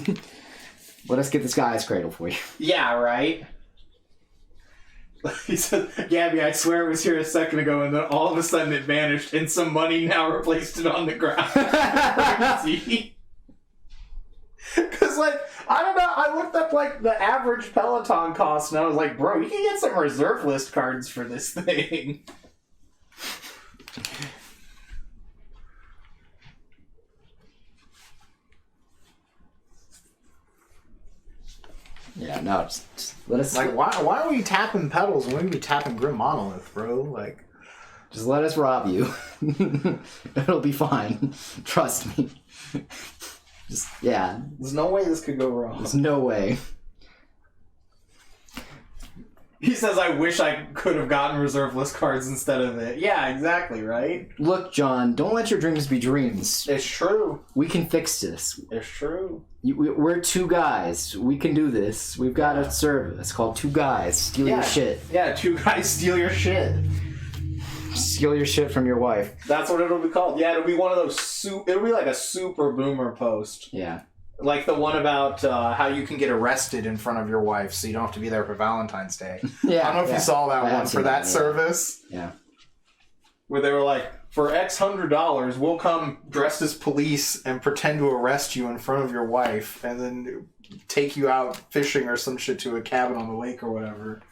Speaker 2: Let us get this guy's cradle for you.
Speaker 3: Yeah, right. He said, "Gabby, I swear it was here a second ago, and then all of a sudden it vanished, and some money now replaced it on the ground." Because, like, I don't know, I looked up, like, the average Peloton cost, and I was like, bro, you can get some reserve list cards for this thing.
Speaker 2: Yeah, no, just let us...
Speaker 1: Like, why are we tapping pedals when we be tapping Grim Monolith, bro? Like...
Speaker 2: Just let us rob you. It'll be fine. Trust me.
Speaker 3: There's no way this could go wrong.
Speaker 2: There's no way.
Speaker 3: He says, I wish I could have gotten reserve list cards instead of it. Yeah, exactly, right?
Speaker 2: Look, John, don't let your dreams be dreams.
Speaker 3: It's true.
Speaker 2: We can fix this.
Speaker 3: It's true.
Speaker 2: We're two guys. We can do this. We've got a service called Two Guys Steal Your Shit.
Speaker 3: Yeah, Two Guys Steal Your Shit.
Speaker 2: Steal your shit from your wife.
Speaker 3: That's what it'll be called. Yeah, it'll be one of those it'll be like a super boomer post.
Speaker 2: Yeah.
Speaker 1: Like the one about how you can get arrested in front of your wife so you don't have to be there for Valentine's Day.
Speaker 2: Yeah.
Speaker 1: I don't know if you saw that one for that service.
Speaker 2: Yeah.
Speaker 3: Where they were like, for X $100, we'll come
Speaker 1: dressed as police and pretend to arrest you in front of your wife and then take you out fishing or some shit to a cabin on the lake or whatever.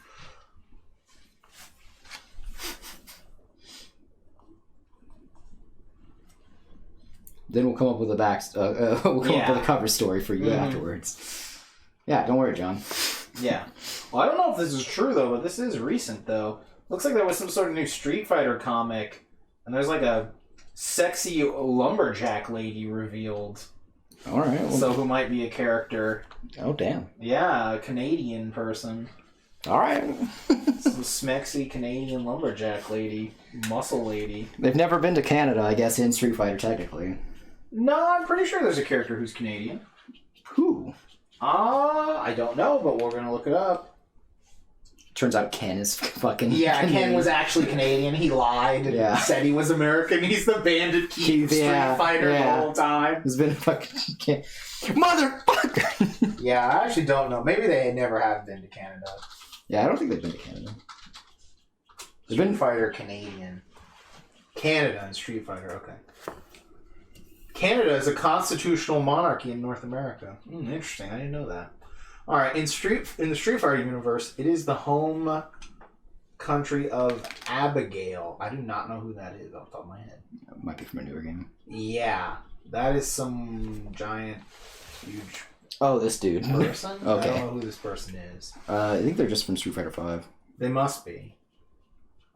Speaker 2: Then we'll come up with a up with a cover story for you afterwards. Yeah, don't worry, John.
Speaker 3: Yeah. Well, I don't know if this is true though, but this is recent though. Looks like there was some sort of new Street Fighter comic, and there's like a sexy lumberjack lady revealed.
Speaker 2: All right. Well,
Speaker 3: so who might be a character?
Speaker 2: Oh damn.
Speaker 3: Yeah, a Canadian person.
Speaker 2: All right.
Speaker 3: Some smexy Canadian lumberjack lady, muscle lady.
Speaker 2: They've never been to Canada, I guess, in Street Fighter technically.
Speaker 3: No, I'm pretty sure there's a character who's Canadian.
Speaker 2: Who?
Speaker 3: I don't know, but we're gonna look it up.
Speaker 2: Turns out Ken is fucking...
Speaker 3: Yeah, Canadian. Ken was actually Canadian. He lied and said he was American. He's the Bandit Keith Street Fighter the whole time.
Speaker 2: He's been a fucking... Motherfucker!
Speaker 3: Yeah, I actually don't know. Maybe they never have been to Canada.
Speaker 2: Yeah, I don't think they've been to Canada.
Speaker 3: Street Fighter Canadian. Canada and Street Fighter, okay. Canada is a constitutional monarchy in North America. Interesting, I didn't know that. Alright, in the Street Fighter universe, it is the home country of Abigail. I do not know who that is off the top of my head.
Speaker 2: It might be from a newer game.
Speaker 3: Yeah, that is some giant, huge...
Speaker 2: Oh, this dude.
Speaker 3: Person?
Speaker 2: Okay.
Speaker 3: I don't know who this person is.
Speaker 2: I think they're just from Street Fighter 5.
Speaker 3: They must be.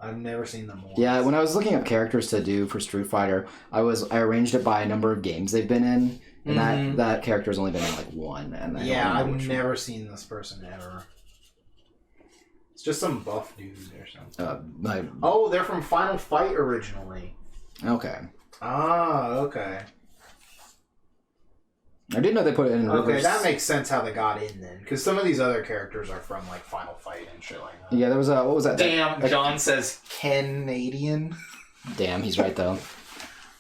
Speaker 3: I've never seen them once.
Speaker 2: Yeah, when I was looking up characters to do for Street Fighter, I arranged it by a number of games they've been in, and that character's only been in like one. And
Speaker 3: I've never seen this person ever. It's just some buff dude or something. Oh, they're from Final Fight originally.
Speaker 2: Okay.
Speaker 3: Ah, okay.
Speaker 2: I didn't know they put it in reverse.
Speaker 3: Okay, that makes sense how they got in then. Because some of these other characters are from like Final Fight and shit like that.
Speaker 2: Yeah, there was a... What was that?
Speaker 3: Damn, John says Canadian.
Speaker 2: Damn, he's right though.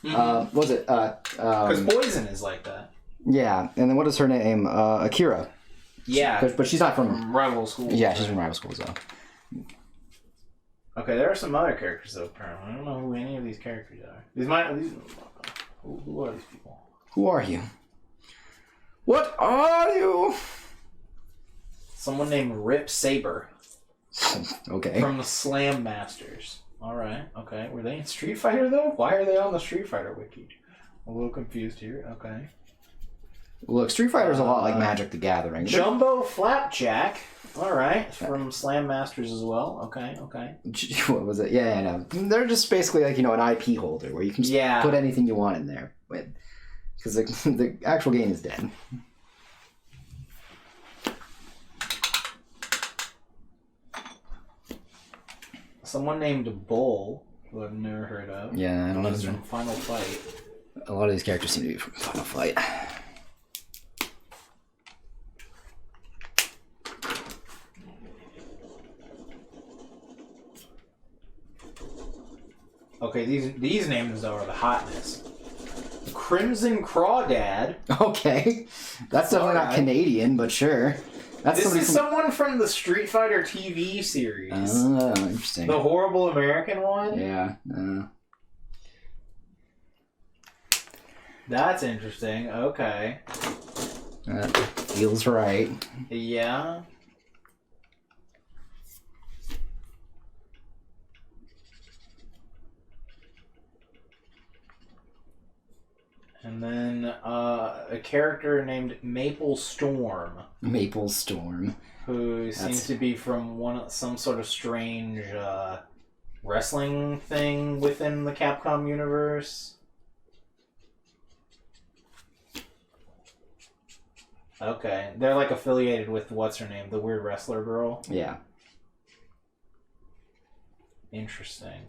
Speaker 2: What was it?
Speaker 3: Because Poison is like that.
Speaker 2: Yeah, and then what is her name? Akira.
Speaker 3: Yeah.
Speaker 2: But she's not from...
Speaker 3: Rival Schools.
Speaker 2: Yeah, she's from Rival Schools though.
Speaker 3: Okay, there are some other characters though, apparently. I don't know who any of these characters are. Who are these people?
Speaker 2: Who are you? What are you?
Speaker 3: Someone named Rip Saber.
Speaker 2: Okay.
Speaker 3: From the Slam Masters. Alright, okay. Were they in Street Fighter though? Why are they on the Street Fighter wiki? I'm a little confused here. Okay.
Speaker 2: Look, Street Fighter's a lot like Magic the Gathering.
Speaker 3: Jumbo Flapjack. Alright. From Slam Masters as well. Okay.
Speaker 2: What was it? Yeah, I know. They're just basically like, an IP holder where you can just put anything you want in there. Because the actual game is dead.
Speaker 3: someone named Bull, who I've never heard of.
Speaker 2: Yeah, I don't know.
Speaker 3: He's from Final Fight.
Speaker 2: A lot of these characters seem to be from Final Fight.
Speaker 3: Okay, these names though are the hotness. Crimson Crawdad.
Speaker 2: Okay, that's definitely not Canadian, but sure.
Speaker 3: This is someone from the Street Fighter TV series.
Speaker 2: Oh, interesting.
Speaker 3: The horrible American one?
Speaker 2: Yeah.
Speaker 3: That's interesting. Okay.
Speaker 2: That feels right.
Speaker 3: Yeah. And then a character named Maple Storm.
Speaker 2: Maple Storm.
Speaker 3: Who seems to be from some sort of strange wrestling thing within the Capcom universe. Okay. They're like affiliated with what's her name? The weird wrestler girl?
Speaker 2: Yeah.
Speaker 3: Interesting.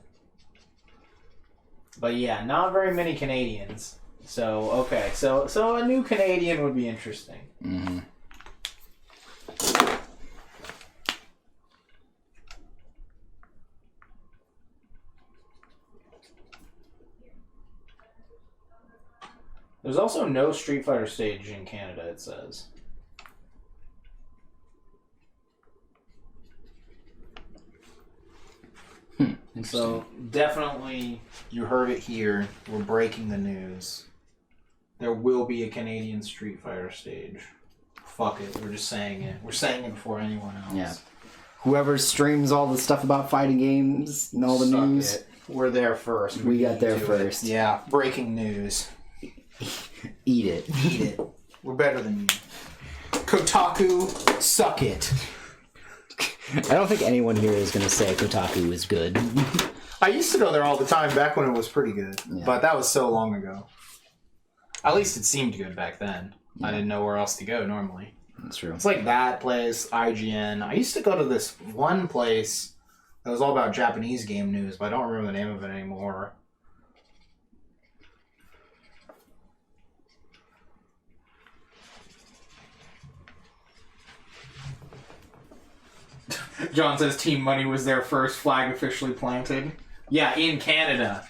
Speaker 3: But yeah, not very many Canadians. So, okay. So a new Canadian would be interesting.
Speaker 2: Mm-hmm.
Speaker 3: There's also no Street Fighter stage in Canada, it says. So, definitely, you heard it here. We're breaking the news. There will be a Canadian Street Fighter stage. Fuck it, we're just saying it. We're saying it before anyone else.
Speaker 2: Yeah. Whoever streams all the stuff about fighting games and all the news.
Speaker 3: It. We're there first.
Speaker 2: We got there first.
Speaker 3: Yeah, breaking news.
Speaker 2: Eat it.
Speaker 3: Eat it. We're better than you. Kotaku, suck it.
Speaker 2: I don't think anyone here is going to say Kotaku is good.
Speaker 3: I used to go there all the time back when it was pretty good.
Speaker 2: Yeah.
Speaker 3: But that was so long ago. At least it seemed good back then.
Speaker 2: Yeah.
Speaker 3: I didn't know where else to go normally.
Speaker 2: That's true.
Speaker 3: It's like that place, IGN. I used to go to this one place that was all about Japanese game news, but I don't remember the name of it anymore. John says Team Money was their first flag officially planted. Yeah, in Canada.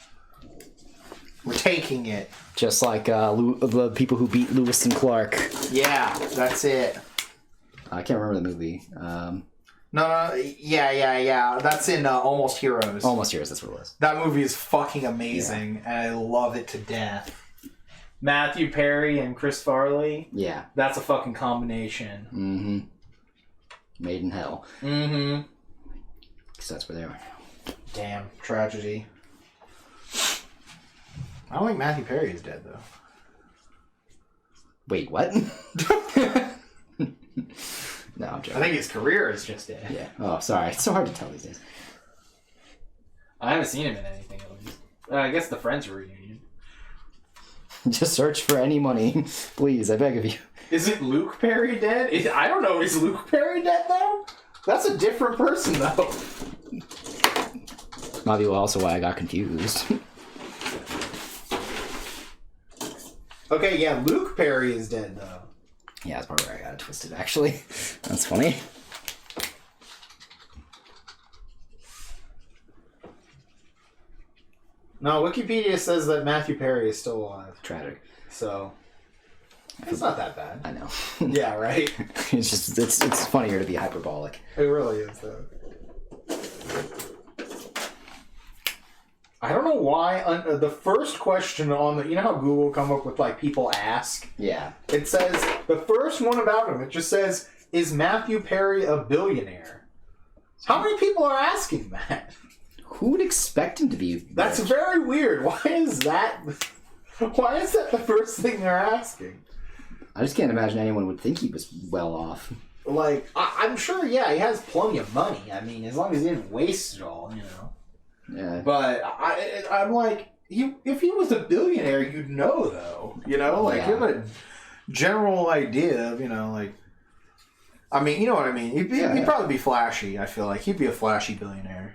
Speaker 3: We're taking it.
Speaker 2: Just like the people who beat Lewis and Clark.
Speaker 3: Yeah, that's it.
Speaker 2: I can't remember the movie.
Speaker 3: No, yeah. That's in Almost Heroes.
Speaker 2: Almost Heroes, that's what it was.
Speaker 3: That movie is fucking amazing, and I love it to death. Matthew Perry and Chris Farley.
Speaker 2: Yeah.
Speaker 3: That's a fucking combination.
Speaker 2: Mm-hmm. Made in hell.
Speaker 3: Mm-hmm.
Speaker 2: Because that's where they are.
Speaker 3: Damn, tragedy. I don't think Matthew Perry is dead, though.
Speaker 2: Wait, what? No, I'm joking.
Speaker 3: I think his career is just dead.
Speaker 2: Yeah. Oh, sorry. It's so hard to tell these days.
Speaker 3: I haven't seen him in anything, at least. I guess the Friends reunion.
Speaker 2: Just search for any money. Please, I beg of you.
Speaker 3: Isn't Luke Perry dead? I don't know. Is Luke Perry dead, though? That's a different person, though.
Speaker 2: Might be also why I got confused.
Speaker 3: Okay, yeah, Luke Perry is dead, though.
Speaker 2: Yeah, that's probably where I got it twisted, actually. That's funny.
Speaker 3: No, Wikipedia says that Matthew Perry is still alive.
Speaker 2: Tragic.
Speaker 3: So, it's not that bad.
Speaker 2: I know.
Speaker 3: Yeah, right?
Speaker 2: It's just, it's funnier to be hyperbolic.
Speaker 3: It really is, though. I don't know why. The first question on the... You know how Google come up with, like, people ask?
Speaker 2: Yeah.
Speaker 3: It says... The first one about him, it just says, is Matthew Perry a billionaire? How many people are asking that?
Speaker 2: Who would expect him to be?
Speaker 3: That's very weird. Why is that the first thing they're asking?
Speaker 2: I just can't imagine anyone would think he was well off.
Speaker 3: Like, I'm sure, yeah, he has plenty of money. I mean, as long as he didn't waste it all, you know.
Speaker 2: Yeah.
Speaker 3: But I'm like, if he was a billionaire, you'd know, though. You know, like, you have a general idea of, you know, like, I mean, you know what I mean? He'd probably be flashy, I feel like. He'd be a flashy billionaire.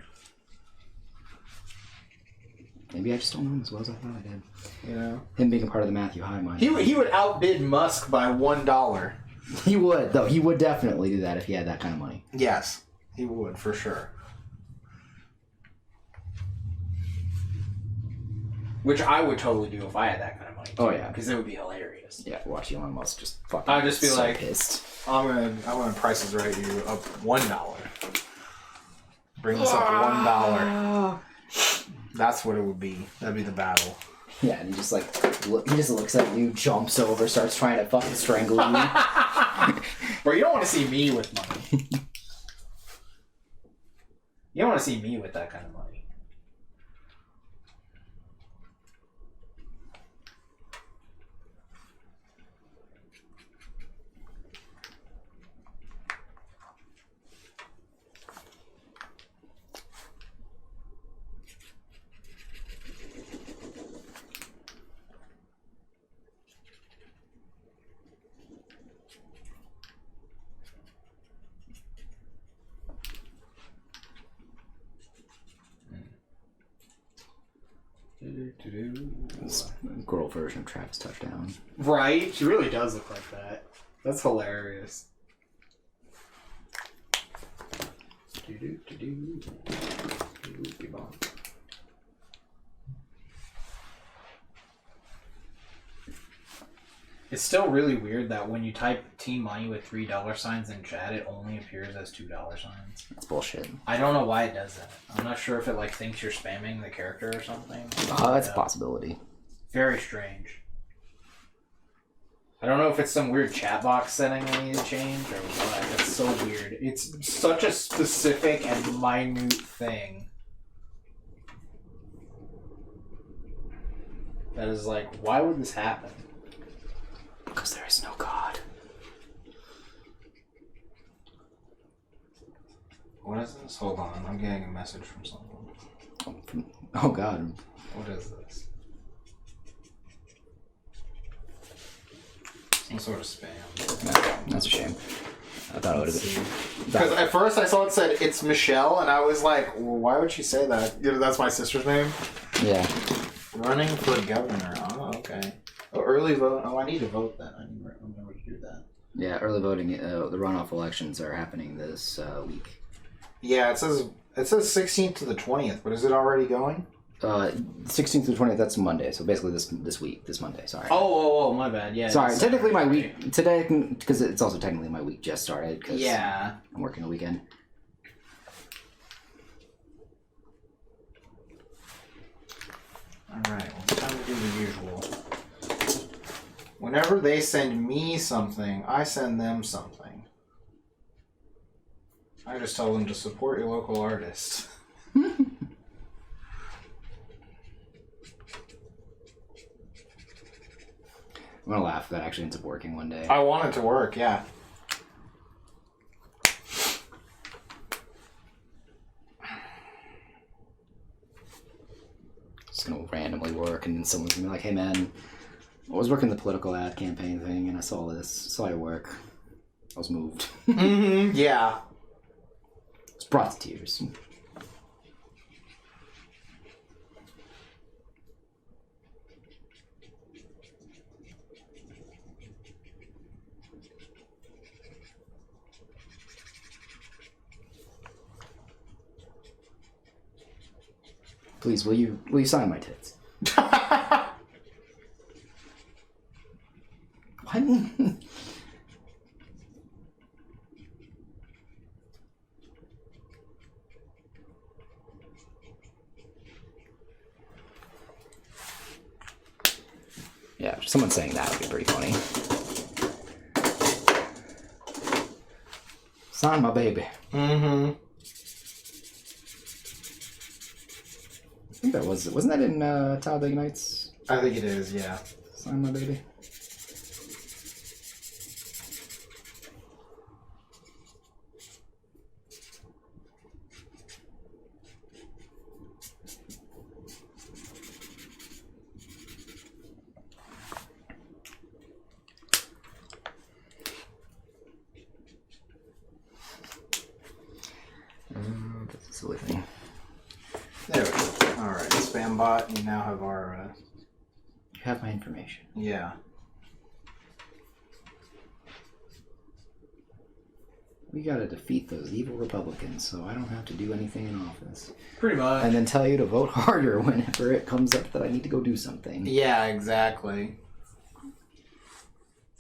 Speaker 2: Maybe I just don't know him as well as I thought I did.
Speaker 3: You know,
Speaker 2: him being a part of the Matthew High mind.
Speaker 3: He would outbid Musk by $1.
Speaker 2: He would, though. He would definitely do that if he had that kind of money.
Speaker 1: Yes, he would for sure.
Speaker 3: Which I would totally do if I had that kind of money. Too,
Speaker 2: oh yeah,
Speaker 3: because it would be hilarious.
Speaker 2: Yeah, watch Elon Musk just fucking.
Speaker 3: I'd just be
Speaker 2: so
Speaker 3: like,
Speaker 2: pissed.
Speaker 1: I'm gonna Prices Right you up $1. Bring this up $1. That's what it would be. That'd be the battle.
Speaker 2: Yeah, and he just looks at you, jumps over, starts trying to fucking strangle you.
Speaker 3: Bro, you don't want to see me with money. You don't want to see me with that kind of money.
Speaker 2: This girl version of Travis Touchdown.
Speaker 3: Right? She really does look like that. That's hilarious. It's still really weird that when you type Team Money with $3 in chat, it only appears as $2.
Speaker 2: That's bullshit.
Speaker 3: I don't know why it does that. I'm not sure if it like thinks you're spamming the character or something.
Speaker 2: That's a possibility.
Speaker 3: Very strange. I don't know if it's some weird chat box setting I need to change or what. It's so weird. It's such a specific and minute thing. That is like, why would this happen?
Speaker 2: Because there is no God.
Speaker 1: What is this? Hold on, I'm getting a message from someone.
Speaker 2: Oh God.
Speaker 1: What is this? Some sort of spam.
Speaker 2: No, that's a shame. I thought it would have been.
Speaker 1: Because at first I saw it said it's Michelle, and I was like, well, why would she say that? You know, that's my sister's name.
Speaker 2: Yeah.
Speaker 1: Running for governor. Oh, okay. Oh, early vote. Oh, I need to vote then. I need to remember to do that.
Speaker 2: Yeah, early voting. The runoff elections are happening this week.
Speaker 1: Yeah, it says 16th to the 20th, but is it already going?
Speaker 2: 16th to the 20th. That's Monday. So basically this week, this Monday. Sorry.
Speaker 3: Oh, my bad. Yeah.
Speaker 2: Sorry. Technically, my week today, because it's also technically my week just started. Cause
Speaker 3: yeah.
Speaker 2: I'm working a weekend.
Speaker 1: Alright, well, it's time to do the usual. Whenever they send me something, I send them something. I just tell them to support your local artist.
Speaker 2: I'm gonna laugh if that actually ends up working one day.
Speaker 1: I want it to work, yeah.
Speaker 2: It's gonna randomly work, and then someone's gonna be like, "Hey, man, I was working the political ad campaign thing, and I saw your work. I was moved."
Speaker 1: Mm-hmm, yeah.
Speaker 2: It's brought to tears. Please, will you sign my tits? What? Yeah, someone saying that would be pretty funny. Sign my baby.
Speaker 1: Mm-hmm.
Speaker 2: I think that wasn't that in Talladega Nights?
Speaker 1: I think it is, yeah.
Speaker 2: Sign my baby. That's a silly thing.
Speaker 1: There we go. Alright. spam bot, and you now have our...
Speaker 2: You have my information.
Speaker 1: Yeah.
Speaker 2: We gotta defeat those evil Republicans, so I don't have to do anything in office.
Speaker 3: Pretty much.
Speaker 2: And then tell you to vote harder whenever it comes up that I need to go do something.
Speaker 1: Yeah, exactly.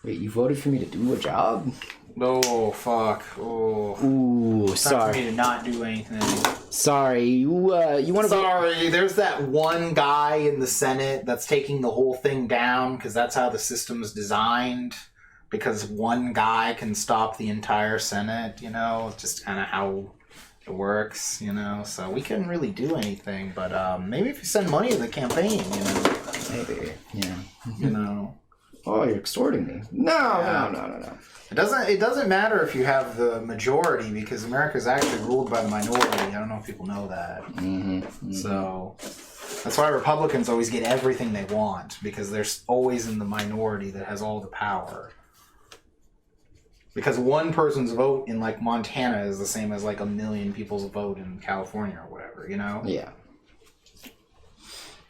Speaker 2: Wait, you voted for me to do a job?
Speaker 1: Oh, fuck. Oh.
Speaker 2: Ooh,
Speaker 1: It's time
Speaker 2: sorry.
Speaker 1: for me to not do anything.
Speaker 2: Sorry, you want to...
Speaker 1: Sorry, there's that one guy in the Senate that's taking the whole thing down because that's how the system's designed. Because one guy can stop the entire Senate, you know, just kind of how it works, you know. So we couldn't really do anything, but maybe if you send money to the campaign, you know.
Speaker 2: Maybe, yeah.
Speaker 1: You know.
Speaker 2: Oh, you're extorting me. No.
Speaker 1: It doesn't matter if you have the majority because America's actually ruled by the minority. I don't know if people know that. So that's why Republicans always get everything they want because they're always in the minority that has all the power. Because one person's vote in like Montana is the same as like a million people's vote in California or whatever, you know?
Speaker 2: Yeah.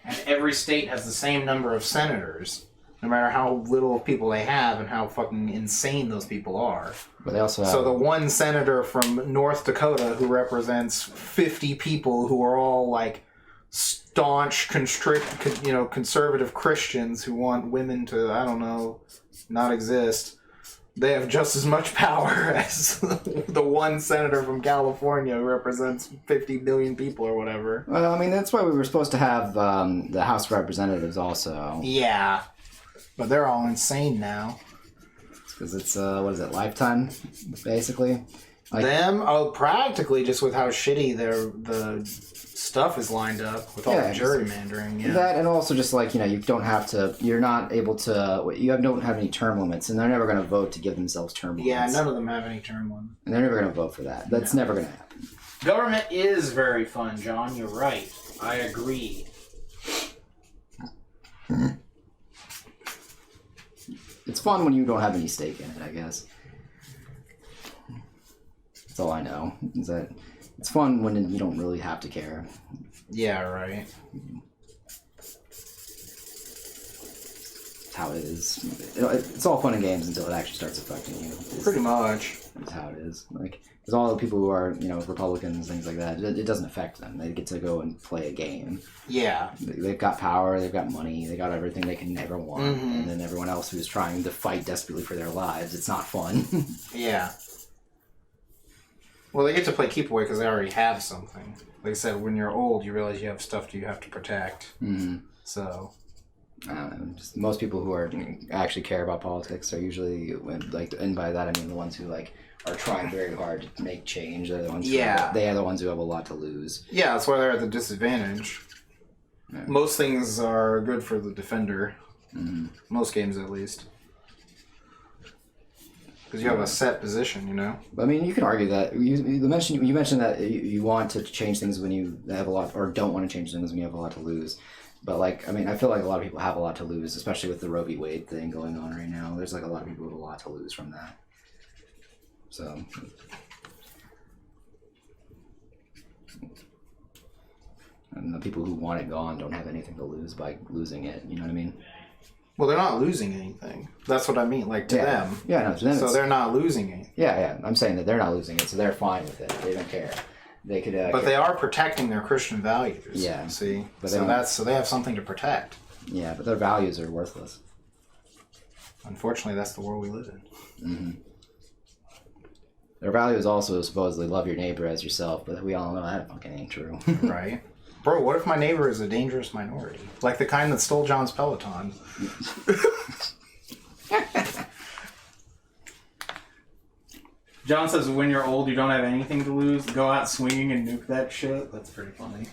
Speaker 1: And every state has the same number of senators, no matter how little people they have and how fucking insane those people are.
Speaker 2: But they also have...
Speaker 1: So the one senator from North Dakota who represents 50 people who are all like staunch, conservative Christians who want women to, I don't know, not exist. They have just as much power as the one senator from California who represents 50 million people or whatever.
Speaker 2: Well, I mean, that's why we were supposed to have the House of Representatives also.
Speaker 1: Yeah. But they're all insane now.
Speaker 2: Because it's, what is it, lifetime, basically? Like,
Speaker 1: practically just with how shitty the stuff is lined up with all the gerrymandering. Yeah.
Speaker 2: That, and also just like, you don't have to, you're not able to, don't have any term limits, and they're never going to vote to give themselves term limits.
Speaker 1: Yeah, none of them have any term limits.
Speaker 2: And they're never going to vote for that. That's never going to happen.
Speaker 1: Government is very fun, John. You're right. I agree.
Speaker 2: It's fun when you don't have any stake in it, I guess. That's all I know. Is that it's fun when you don't really have to care.
Speaker 1: Yeah, right.
Speaker 2: That's how it is. It's all fun and games until it actually starts affecting you.
Speaker 1: Pretty much.
Speaker 2: That's how it is. Like, there's all the people who are, Republicans, things like that. It doesn't affect them. They get to go and play a game.
Speaker 1: Yeah.
Speaker 2: They've got power, they've got money, they got everything they can ever want.
Speaker 1: Mm-hmm.
Speaker 2: And then everyone else who's trying to fight desperately for their lives, it's not fun.
Speaker 1: Yeah. Well, they get to play keep away because they already have something. Like I said, when you're old, you realize you have stuff you have to protect.
Speaker 2: Mm-hmm.
Speaker 1: So...
Speaker 2: just most people who are actually care about politics are usually and by that I mean the ones who are trying very hard to make change. They're the ones. They are the ones who have a lot to lose.
Speaker 1: Yeah, that's why they're at the disadvantage. Yeah. Most things are good for the defender. Mm-hmm. Most games, at least, because you have a set position.
Speaker 2: I mean, you can argue that you mentioned that you want to change things when you have a lot, or don't want to change things when you have a lot to lose. But, I feel like a lot of people have a lot to lose, especially with the Roe v. Wade thing going on right now. There's, a lot of people with a lot to lose from that. So... And the people who want it gone don't have anything to lose by losing it, you know what I mean?
Speaker 1: Well, they're not losing anything. That's what I mean, to them.
Speaker 2: Yeah, no, to them
Speaker 1: so they're not losing anything.
Speaker 2: Yeah, I'm saying that they're not losing it, so they're fine with it. They don't care. They could,
Speaker 1: but they are protecting their Christian values.
Speaker 2: Yeah.
Speaker 1: See,
Speaker 2: but
Speaker 1: so they have something to protect.
Speaker 2: Yeah, but their values are worthless.
Speaker 1: Unfortunately, that's the world we live in.
Speaker 2: Mm-hmm. Their value is also supposedly love your neighbor as yourself, but we all know that fucking ain't true.
Speaker 1: Right? Bro, what if my neighbor is a dangerous minority? Like the kind that stole John's Peloton. John says when you're old, you don't have anything to lose. Go out swinging and nuke that shit. That's pretty funny.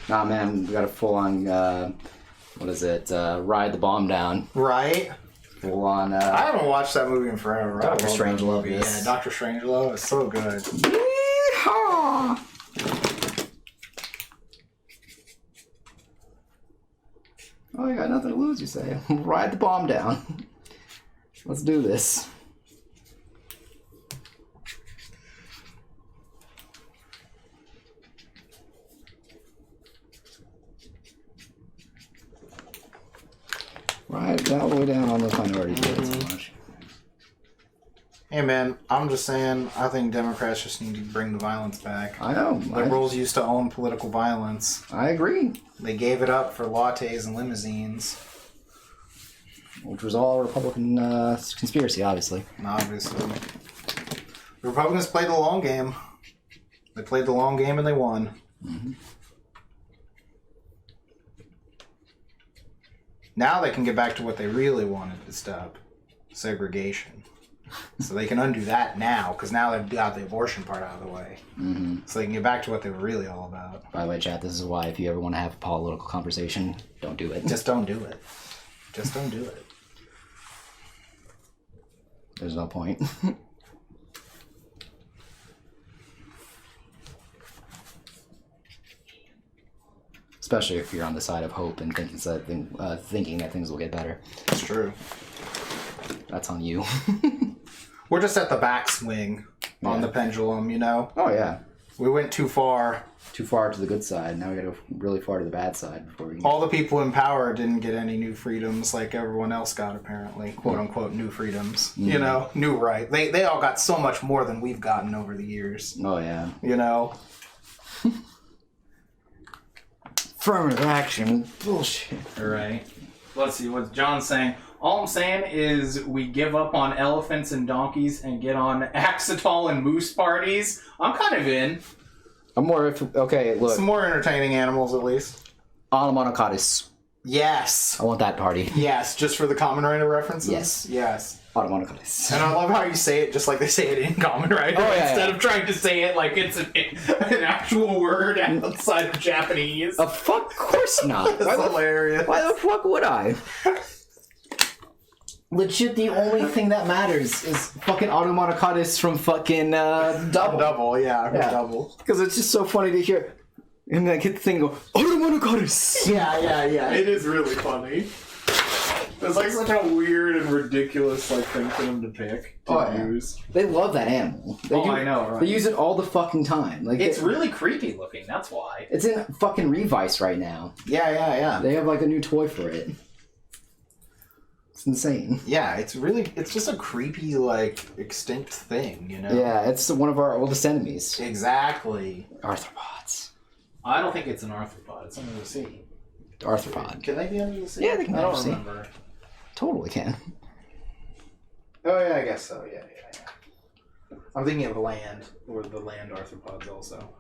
Speaker 2: Nah, man, we got a full-on, ride the bomb down.
Speaker 1: Right?
Speaker 2: Full-on,
Speaker 1: I haven't watched that movie in forever.
Speaker 2: Dr. Strangelove.
Speaker 1: Yeah, Dr. Strangelove is so good.
Speaker 2: Yeehaw! Oh, you got nothing to lose, you say. Ride the bomb down. Let's do this. Right, all the way down on those minorities. So much.
Speaker 1: Hey man, I'm just saying, I think Democrats just need to bring the violence back.
Speaker 2: I know.
Speaker 1: Liberals used to own political violence.
Speaker 2: I agree.
Speaker 1: They gave it up for lattes and limousines.
Speaker 2: Which was all a Republican conspiracy, obviously.
Speaker 1: Obviously. The Republicans played the long game. They played the long game and they won. Mm-hmm. Now they can get back to what they really wanted to stop. Segregation. So they can undo that now, because now they've got the abortion part out of the way. Mm-hmm. So they can get back to what they were really all about.
Speaker 2: By the way, chat, this is why if you ever want to have a political conversation, don't do it.
Speaker 1: Just don't do it. Just don't do it.
Speaker 2: There's no point. Especially if you're on the side of hope and thinking that things will get better.
Speaker 1: It's true.
Speaker 2: That's on you.
Speaker 1: We're just at the backswing on the pendulum, you know?
Speaker 2: Oh, yeah.
Speaker 1: We went too far.
Speaker 2: Too far to the good side. Now we gotta go really far to the bad side before we...
Speaker 1: All the people in power didn't get any new freedoms like everyone else got, apparently. Quote-unquote new freedoms. Mm. You know? New right. They all got so much more than we've gotten over the years.
Speaker 2: Oh, yeah.
Speaker 1: You know?
Speaker 2: Affirmative action. Bullshit.
Speaker 3: All right. Let's see what John's saying. All I'm saying is we give up on elephants and donkeys and get on Axetol and moose parties. I'm kind of in.
Speaker 2: I'm more... Okay, look.
Speaker 1: Some more entertaining animals, at least.
Speaker 2: Onomatocatus.
Speaker 1: Yes.
Speaker 2: I want that party.
Speaker 1: Yes, just for the Kamen Rider references?
Speaker 2: Yes.
Speaker 1: Yes.
Speaker 2: Onomatocatus.
Speaker 1: And I love how you say it just like they say it in Kamen Rider, instead of trying to say it like it's an actual word outside of Japanese.
Speaker 2: Fuck, of course not.
Speaker 1: That's hilarious.
Speaker 2: Why the fuck would I? Legit, the only thing that matters is fucking Onomatocatus from fucking Double.
Speaker 1: Double, yeah. Double.
Speaker 2: Because it's just so funny to hear and then get the thing go, Onomatocatus!
Speaker 1: Yeah. It is really funny. It's like such a weird and ridiculous thing for them to pick to use.
Speaker 2: They love that animal.
Speaker 3: I know, right?
Speaker 2: They use it all the fucking time.
Speaker 3: It's really creepy looking, that's why.
Speaker 2: It's in fucking Revice right now.
Speaker 1: Yeah.
Speaker 2: They have a new toy for it. It's insane.
Speaker 1: Yeah, it's just a creepy, extinct thing, you know?
Speaker 2: Yeah, it's one of our oldest enemies.
Speaker 1: Exactly.
Speaker 2: Arthropods.
Speaker 3: I don't think it's an arthropod, it's under the sea.
Speaker 2: Arthropod.
Speaker 1: Can they be under the sea?
Speaker 2: Yeah, they can be under the sea.
Speaker 3: I don't remember.
Speaker 2: Totally can.
Speaker 1: Oh, yeah, I guess so. Yeah. I'm thinking of land, or the land arthropods also.